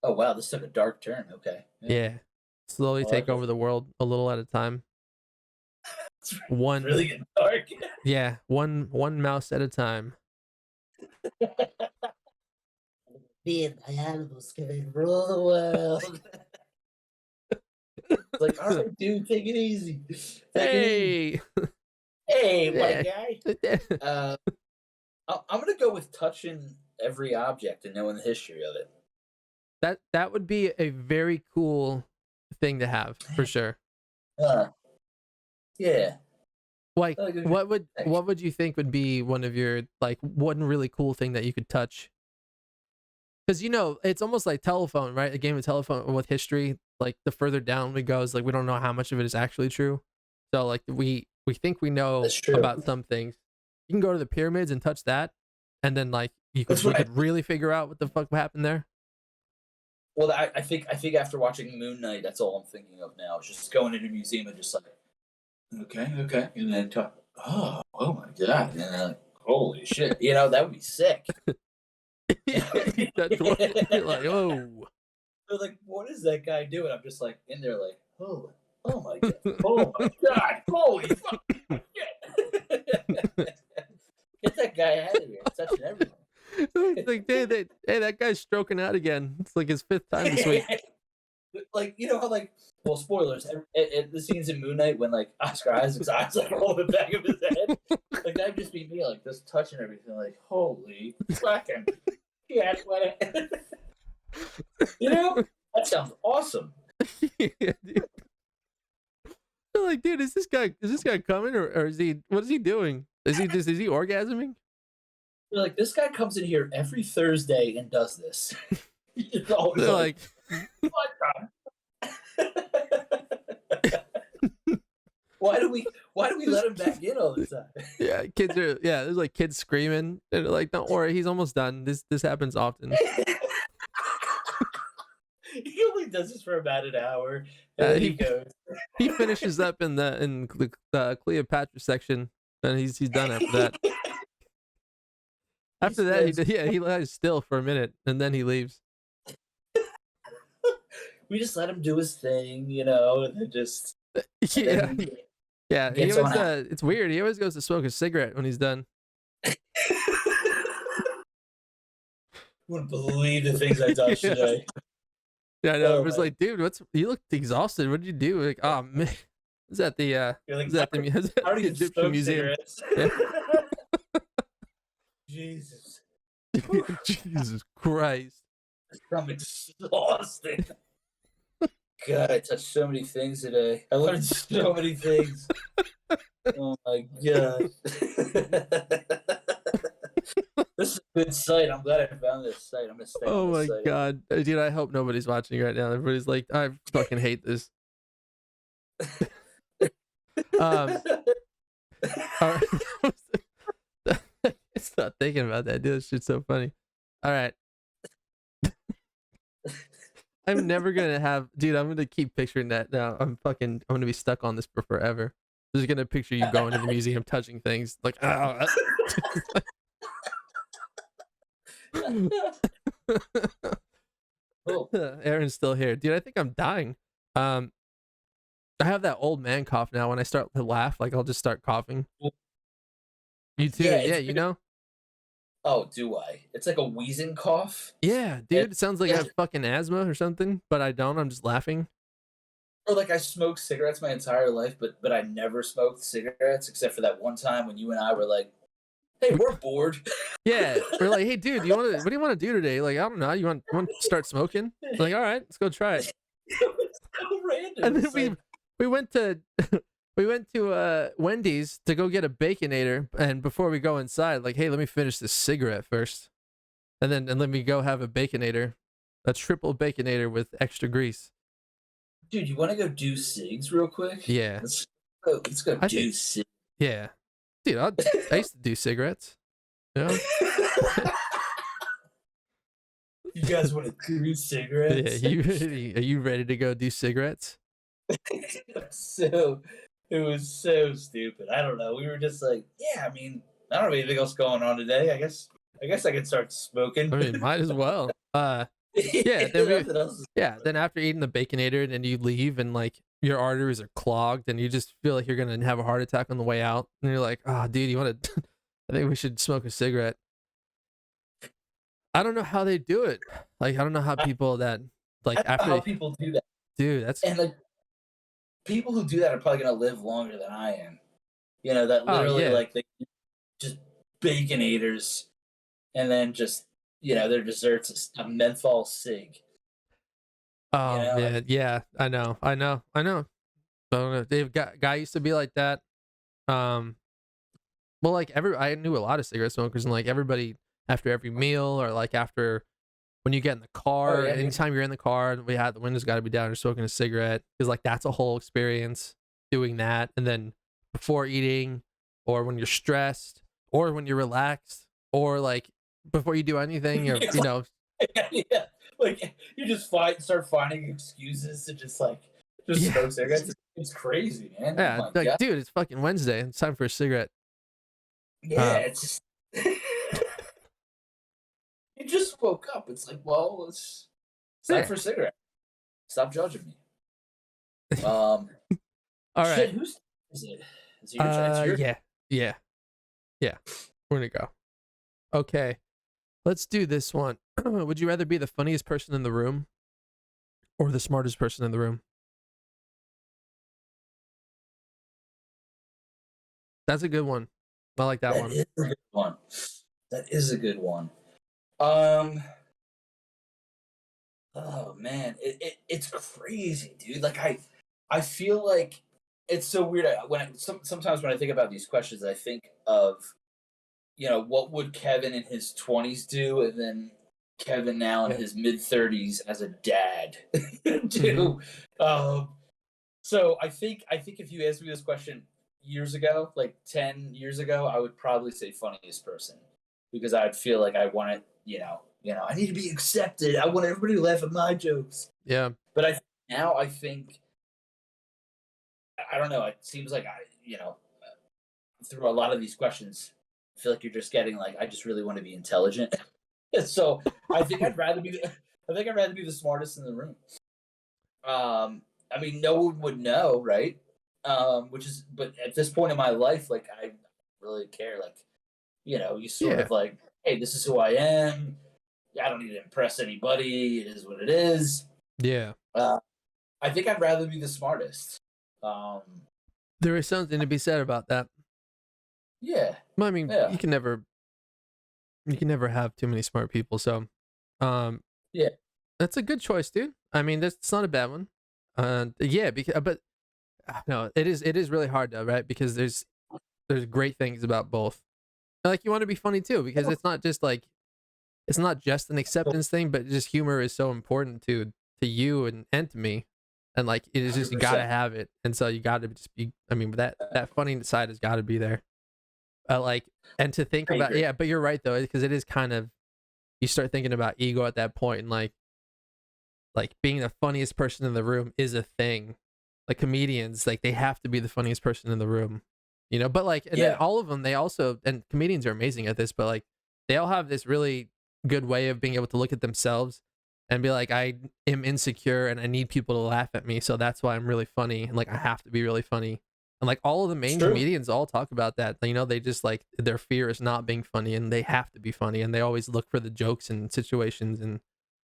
Oh wow, this took a dark turn. Okay. Yeah. Slowly I take like over it. the world a little at a time. It's One, really getting dark. yeah, one mouse at a time. Me and my animals can rule the world. It's like, all right, dude, take it easy. Take it easy. Hey, Hey, white yeah. guy. I'm gonna go with touching every object and knowing the history of it. That would be a very cool thing to have for sure. Yeah. Like, Like, what would you think would be one of your like one really cool thing that you could touch? Because it's almost like telephone, right? A game of telephone with history. Like the further down we go, is like we don't know how much of it is actually true. So like we think we know That's true. about some things. You can go to the pyramids and touch that, and then like we That's could really figure out what the fuck happened there. Well, I think after watching Moon Knight, that's all I'm thinking of now. It's just going into a museum and just like, okay, and then oh my god, and then like, holy shit, that would be sick. That's what you're like. Oh, They're like, what is that guy doing? I'm just like in there, like, oh my god, holy fuck, shit. Get that guy out of here! It's touching everything. It's like, hey, that guy's stroking out again. It's like his 5th time this week. Like, how like, well, spoilers. The scenes in Moon Knight when like Oscar Isaac's eyes like roll the back of his head, like that'd just be me, like just touching everything, like holy fucking yeah, that sounds awesome. Yeah, dude. They're like, dude, is this guy coming or is he? What is he doing? Is he orgasming? They're like, this guy comes in here every Thursday and does this. They're like, why do we let him back in all the time? Yeah, there's like kids screaming. And they're like, don't worry, he's almost done. This happens often. He only does this for about an hour, and then he goes. He finishes up in the Cleopatra section, and he's done after that. After that, he lies still for a minute, and then he leaves. We just let him do his thing, and then just yeah. He always, it's weird. He always goes to smoke a cigarette when he's done. Wouldn't believe the things I touched today. Yeah, I know. It was like, dude, you look exhausted. What did you do? Like, oh man, is that the Egyptian museum? Yeah. Jesus. Jesus Christ. I'm exhausted. God, I touched so many things today. I learned so many things. Oh my god. This is a good site. I'm glad I found this site. I'm gonna stay on this site. Oh my god. Dude, I hope nobody's watching right now. Everybody's like, I fucking hate this. Stop thinking about that, dude. This shit's so funny. All right. I'm never gonna have, dude. I'm gonna keep picturing that now. I'm gonna be stuck on this for forever. I'm just gonna picture you going to the museum, touching things like, oh. Aaron's still here, dude. I think I'm dying. I have that old man cough now. When I start to laugh, like I'll just start coughing. You too? Yeah, Oh, do I? It's like a wheezing cough. Yeah, dude. It sounds like I have fucking asthma or something, but I don't. I'm just laughing. Or like I smoked cigarettes my entire life, but I never smoked cigarettes except for that one time when you and I were like, "Hey, we're bored." Yeah, we're like, "Hey, dude, what do you want to do today?" Like, I don't know. You want to start smoking? Like, all right, let's go try it. It was so random. And then we went to Wendy's to go get a Baconator, and before we go inside, like, hey, let me finish this cigarette first, and let me go have a Baconator, a triple Baconator with extra grease. Dude, you want to go do cigs real quick? Yeah. Let's go do cigs. Yeah. Dude, I used to do cigarettes. You know? You guys want to do Yeah, cigarettes? are you ready to go do cigarettes? So it was so stupid. I don't know. We were just like, yeah, I mean, I don't have anything else going on today. I guess I can start smoking. I mean, might as well. Yeah, Nothing else is then after eating the baconator, then you leave and like your arteries are clogged and you just feel like you're gonna have a heart attack on the way out. And you're like, oh, dude, you want to? I think we should smoke a cigarette. I don't know how they do it. Like, I don't know how people that like I don't know after how they, people do that. dude, that's And like people who do that are probably gonna live longer than I am. That oh literally yeah, like they just baconators and then just their desserts is a menthol cig. oh Like, man, yeah, I know. I don't know. They've got guy used to be like that. Um, well, like I knew a lot of cigarette smokers, and like everybody after every meal or like after when you get in the oh car, yeah, dude. anytime you're in the car, we had the windows got to be down. You're smoking a cigarette because like that's a whole experience doing that, and then before eating, or when you're stressed, or when you're relaxed, or like before you do anything, you're It's yeah, like you just start finding excuses to just yeah, smoke cigarettes. It's crazy, man. Oh yeah, my like god. dude, it's fucking Wednesday. It's time for a cigarette. Yeah, Um, it's just you just woke up. It's like, well, it's time yeah. for a cigarette. Stop judging me. All right. Shit, who's is it? Is it your it's your Yeah, yeah, yeah. We're gonna go. Okay, let's do this one. Would you rather be the funniest person in the room or the smartest person in the room? That's a good one. I like that that one. is a good one. That is a good one. Um oh man, it's crazy, dude. Like I feel like it's so weird. Sometimes when I think about these questions, I think of what would Kevin in his 20s do, and then Kevin now in Yeah. his mid 30s as a dad Mm-hmm. do. So I think if you asked me this question years ago, like 10 years ago, I would probably say funniest person because I'd feel like I want to, I need to be accepted. I want everybody to laugh at my jokes. Yeah. But now I think I don't know. It seems like through a lot of these questions, I feel like you're just getting like I just really want to be intelligent. So I think I'd rather be the smartest in the room. I mean, no one would know, right? But at this point in my life, like, I don't really care. Like, you sort Yeah. of like, hey, this is who I am. I don't need to impress anybody. It is what it is. Yeah. Uh, I think I'd rather be the smartest. Um, There is something to be said about that. yeah, Well, I mean, yeah, you can never have too many smart people. So, um, yeah. that's a good choice, dude. I mean, that's not a bad one. Yeah, because but no, it is really hard though, right? Because there's great things about both. Like you want to be funny too, because it's not just an acceptance thing, but just humor is so important to you and to me, and like it is just hundred you gotta percent. have it, and so you gotta just be. I mean, that funny side has got to be there. Like and to think I about agree. yeah, but you're right though, because it is kind of you start thinking about ego at that point, and like being the funniest person in the room is a thing. Like comedians, like they have to be the funniest person in the room, But like, and then Yeah, all of them, they also, and comedians are amazing at this, but like they all have this really good way of being able to look at themselves and be like, I am insecure and I need people to laugh at me, so that's why I'm really funny, and like I have to be really funny. And like all of the it's main true. comedians all talk about that. They just like their fear is not being funny and they have to be funny, and they always look for the jokes and situations. And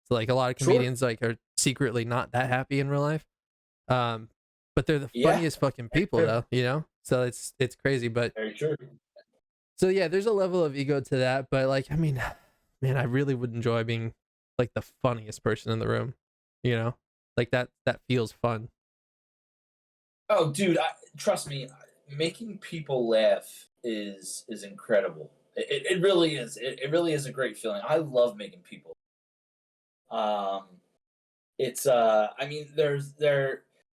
so like a lot of Sure. comedians like are secretly not that happy in real life. Um, but they're the Yeah, funniest fucking people true. though. So it's crazy. But Very true. so yeah, there's a level of ego to that. But like, I mean, man, I really would enjoy being like the funniest person in the room. You know, like that feels fun. Oh, dude, trust me, making people laugh is incredible. It really is. It really is a great feeling. I love making people. Um, it's I mean,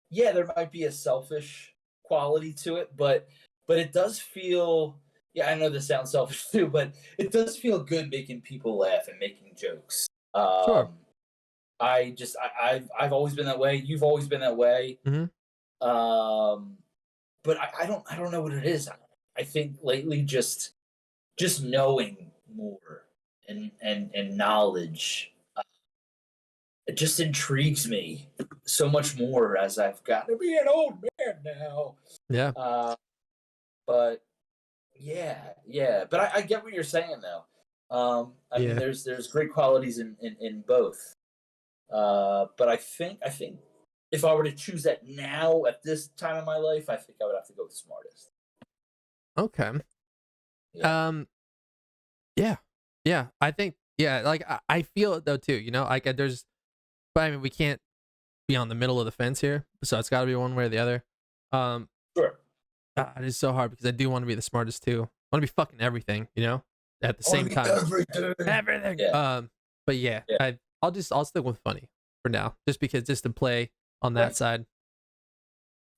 yeah, there might be a selfish quality to it, but it does feel. Yeah, I know this sounds selfish too, but it does feel good making people laugh and making jokes. Sure. I've always been that way. You've always been that way. Mm-hmm. But I don't know what it is. I think lately just knowing more and knowledge, it just intrigues me so much more as I've gotten to be an old man now. Yeah. But yeah. But I get what you're saying though. I mean, Yeah. there's great qualities in both. But I think if I were to choose that now at this time in my life, I think I would have to go with smartest. Okay. Yeah. Yeah. Yeah. I think, yeah, like I feel it though too, you know, like there's, but I mean, we can't be on the middle of the fence here. So it's got to be one way or the other. Um, Sure. it is so hard because I do want to be the smartest too. I want to be fucking everything, you know, at the I want same to be time. everything. Everything. Yeah. But yeah, Yeah. I'll stick with funny for now, just because just to play on that Right. side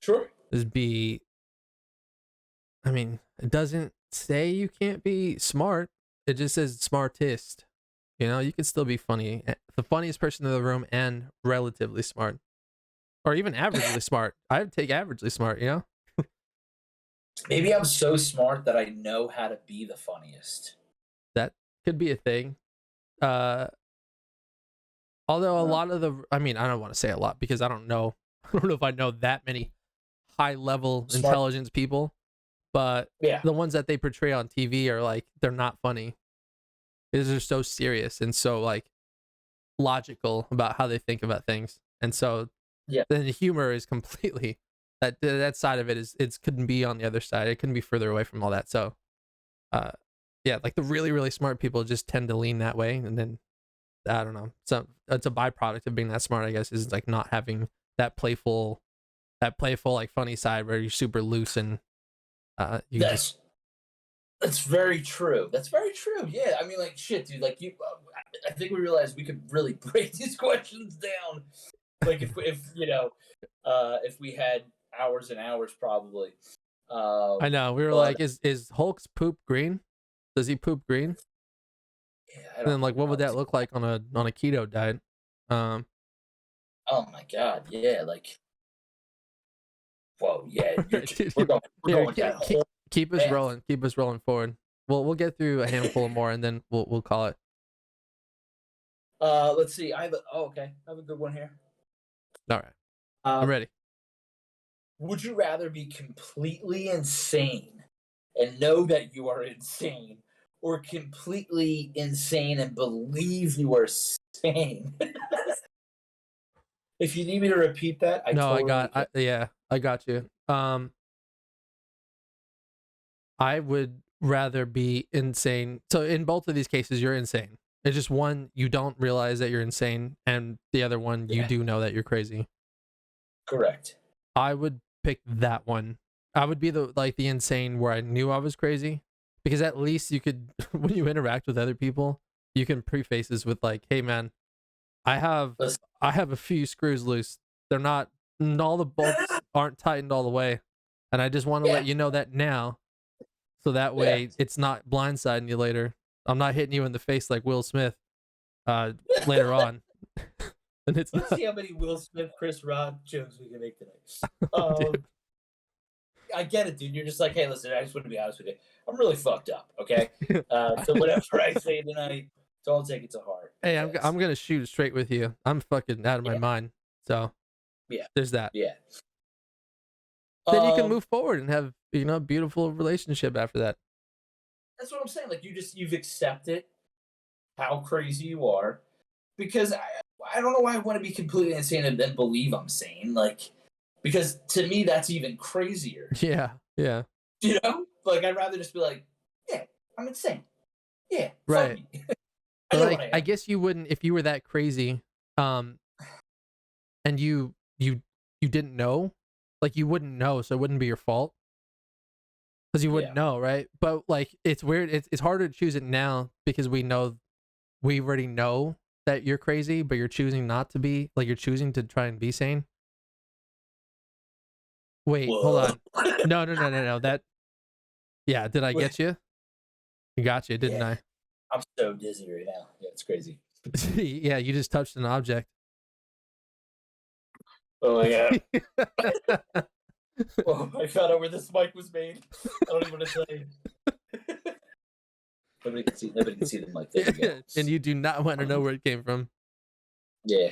Sure. is be. I mean, it doesn't say you can't be smart. It just says smartest. You know, you can still be funny, the funniest person in the room, and relatively smart, or even averagely smart. I'd take averagely smart. You know, Maybe I'm so smart that I know how to be the funniest. that could be a thing. Uh, Although a Uh, lot of the, I mean, I don't want to say a lot because I don't know. I don't know if I know that many high level Smart. intelligence people, but Yeah. the ones that they portray on TV are like, they're not funny because they're so serious and so like logical about how they think about things. And so Yeah. then the humor is completely, that side of it is, it couldn't be on the other side. It couldn't be further away from all that. So, uh, yeah, like the really, really smart people just tend to lean that way. And then I don't know. So it's a byproduct of being that smart, I guess, is like not having that playful, like funny side where you're super loose and you can just. That's very true. That's very true. Yeah. I mean, like, shit, dude. Like, I think we realized we could really break these questions down. Like, if we had hours and hours, probably. I know. We were But like, is Hulk's poop green? Does he poop green? yeah, And then like, what would that look like on a keto diet? Um, Oh my god, yeah, like, whoa, yeah, dude, we're here, going that whole keep us path. rolling. Keep us rolling forward. We'll get through a handful more and then we'll call it. Let's see. Okay. I have a good one here. All right, I'm Um, ready. would you rather be completely insane and know that you are insane, or completely insane and believe you are sane? If you need me to repeat that, I No, totally can. yeah, I got you. I would rather be insane. So in both of these cases, you're insane. It's just one, you don't realize that you're insane, and the other one, you Yeah, do know that you're crazy. correct. I would pick that one. I would be the insane where I knew I was crazy, because at least you could when you interact with other people, you can preface this with like, "Hey man, I have Listen, I have a few screws loose. They're not all the bolts aren't tightened all the way, and I just want to yeah, let you know that now." So that yeah. way it's not blindsiding you later. I'm not hitting you in the face like Will Smith later on. And it's Let's not. see how many Will Smith, Chris Rock jokes we can make tonight. Dude. I get it, dude. You're just like, hey, listen, I just want to be honest with you. I'm really fucked up, okay? So whatever I say tonight, don't take it to heart. Hey, Yes. I'm gonna shoot straight with you. I'm fucking out of my Yeah, mind. So yeah, there's that. yeah. Then you can Um, move forward and have a beautiful relationship after that. that's what I'm saying. Like you've accepted how crazy you are, because I don't know why I want to be completely insane and then believe I'm sane. Like, because to me that's even crazier. Yeah, yeah, You know, like I'd rather just be like, yeah, I'm insane. Yeah, fuck right. me. I But know what like, I I am. guess you wouldn't if you were that crazy, um, and you didn't know, like you wouldn't know, so it wouldn't be your fault because you wouldn't Yeah. know, right? But like, it's weird. It's harder to choose it now because we already know that you're crazy, but you're choosing not to be. Like you're choosing to try and be sane. Wait, hold Whoa. on. No. That yeah. Did I Wait, get you? You got you, didn't yeah, I? I'm so dizzy right now. Yeah, it's crazy. Yeah, you just touched an object. Oh my god. Oh, I found out where this mic was made. I don't even want to tell you. Nobody can see the mic. There you go. And you do not want to know where it came from. Yeah.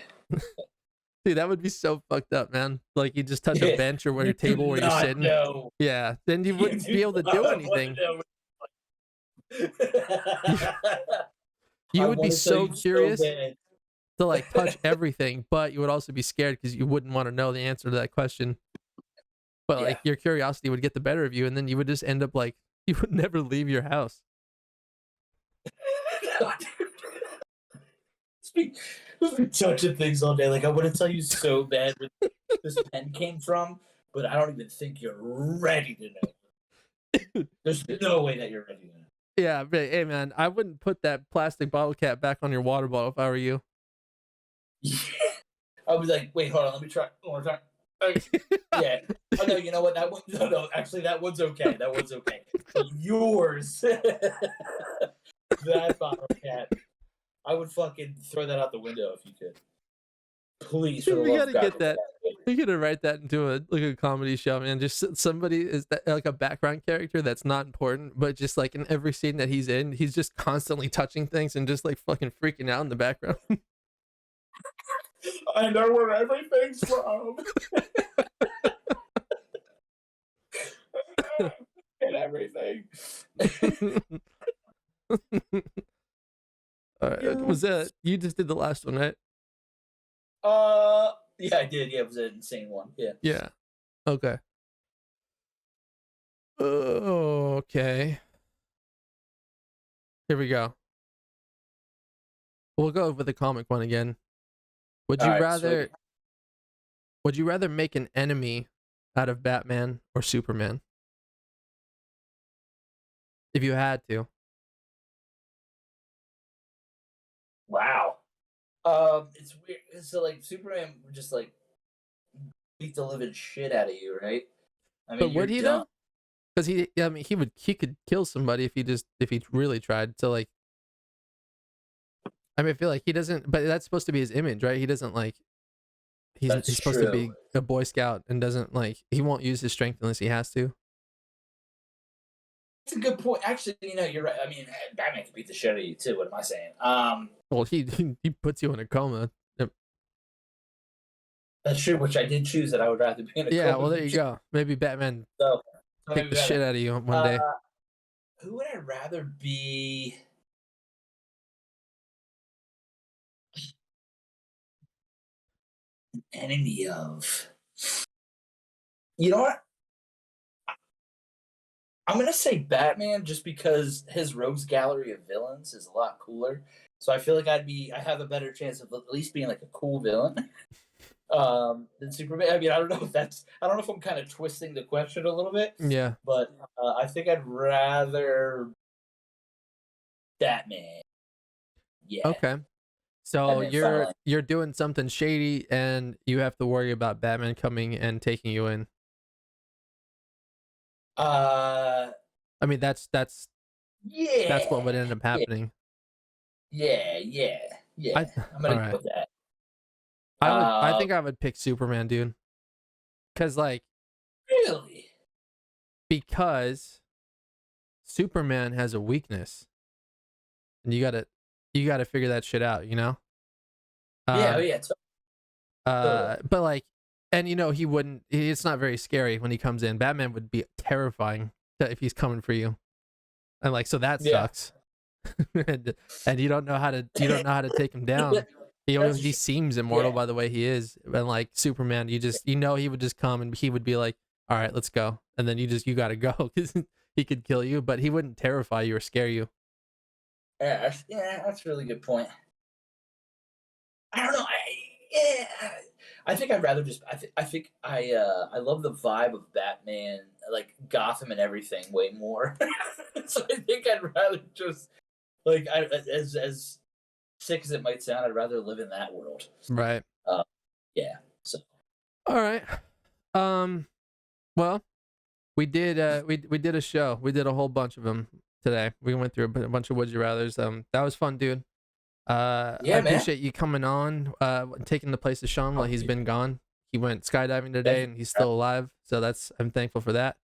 Dude, that would be so fucked up, man. Like you just touch a bench or your table where you're sitting. No. Yeah, then you wouldn't be able to do anything. You would be so curious to like touch everything, but you would also be scared because you wouldn't want to know the answer to that question. But like your curiosity would get the better of you, and then you would just end up like you would never leave your house. Touching things all day. Like I want to tell you so bad where this pen came from, but I don't even think you're ready to know. There's no way that you're ready to know. Yeah, but hey man, I wouldn't put that plastic bottle cap back on your water bottle if I were you. I was like, wait, hold on, let me try one more time. Yeah. Oh no, you know what? That one, no, actually, that one's okay. That one's okay. But yours, that bottle cap, I would fucking throw that out the window if you could. Please, for the We love of gotta God, get that. We gotta write that into a comedy show, man. Just somebody is that like a background character that's not important, but just like in every scene that he's in, he's just constantly touching things and just like fucking freaking out in the background. I know where everything's from. And everything. All right, was that you just did the last one, right? Yeah, I did. Yeah, it was an insane one. Yeah. Yeah. Okay. Okay. Here we go. We'll go over the comic one again. Would you rather make an enemy out of Batman or Superman? If you had to. Wow. It's weird. So like Superman would just like beat the living shit out of you, right? I mean, but would he though? Because he could kill somebody if he really tried. So like, I feel like he doesn't. But that's supposed to be his image, right? He doesn't like. He's supposed to be a Boy Scout and doesn't like. He won't use his strength unless he has to. That's a good point. Actually, you're right. I mean, Batman can beat the shit out of you too. What am I saying? Well, he puts you in a coma. That's true. Which I did choose that I would rather be in a coma. Yeah. Well, there you go. Maybe Batman kick the shit out of you one day. Who would I rather be? An enemy of? You know what? I'm gonna say Batman just because his rogues gallery of villains is a lot cooler. So I feel like I have a better chance of at least being like a cool villain than Superman. I mean, I don't know if I'm kind of twisting the question a little bit. Yeah. But I think I'd rather Batman. Yeah. Okay. So you're doing something shady and you have to worry about Batman coming and taking you in. I mean that's what would end up happening. Yeah. I'm gonna go with that. I think I would pick Superman, dude. Cause like really? Because Superman has a weakness. And you gotta figure that shit out, you know? Yeah. But like, and it's not very scary when he comes in. Batman would be terrifying if he's coming for you. And like, so that sucks. and you don't know how to take him down. He seems immortal by the way he is. And like Superman, he would just come and he would be like, all right, let's go. And then you gotta go because he could kill you, but he wouldn't terrify you or scare you. Yeah, that's a really good point. I don't know. I think I'd rather just. I think I love the vibe of Batman, like Gotham and everything, way more. So I think I'd rather just like as sick as it might sound, I'd rather live in that world. Right. Yeah. So. All right. Well, we did we did a show. We did a whole bunch of them today. We went through a bunch of Would You Rathers. That was fun, dude. I Yeah, man. appreciate you coming on, taking the place of Sean while he's been gone. He went skydiving today and he's still alive, so I'm thankful for that.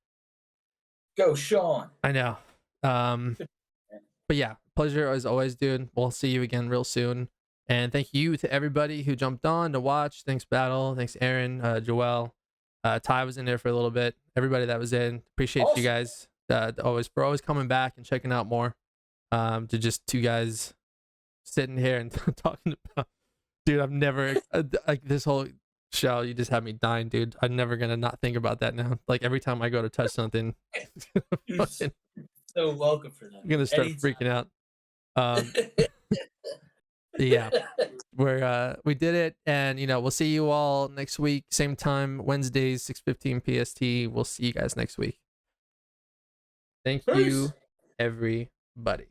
Go, Sean. I know. But yeah, pleasure as always, dude. We'll see you again real soon. And thank you to everybody who jumped on to watch. Thanks, Battle. Thanks, Aaron, Joel. Ty was in there for a little bit. Everybody that was in, appreciate you guys. For always coming back and checking out more. To just two guys sitting here and talking about, dude. I've never like this whole show. You just had me dying, dude. I'm never gonna not think about that now. Like every time I go to touch something, You're so welcome for that. I'm gonna start freaking out. Yeah, we did it, and we'll see you all next week, same time, Wednesdays, 6:15 PST. We'll see you guys next week. Thank you, everybody.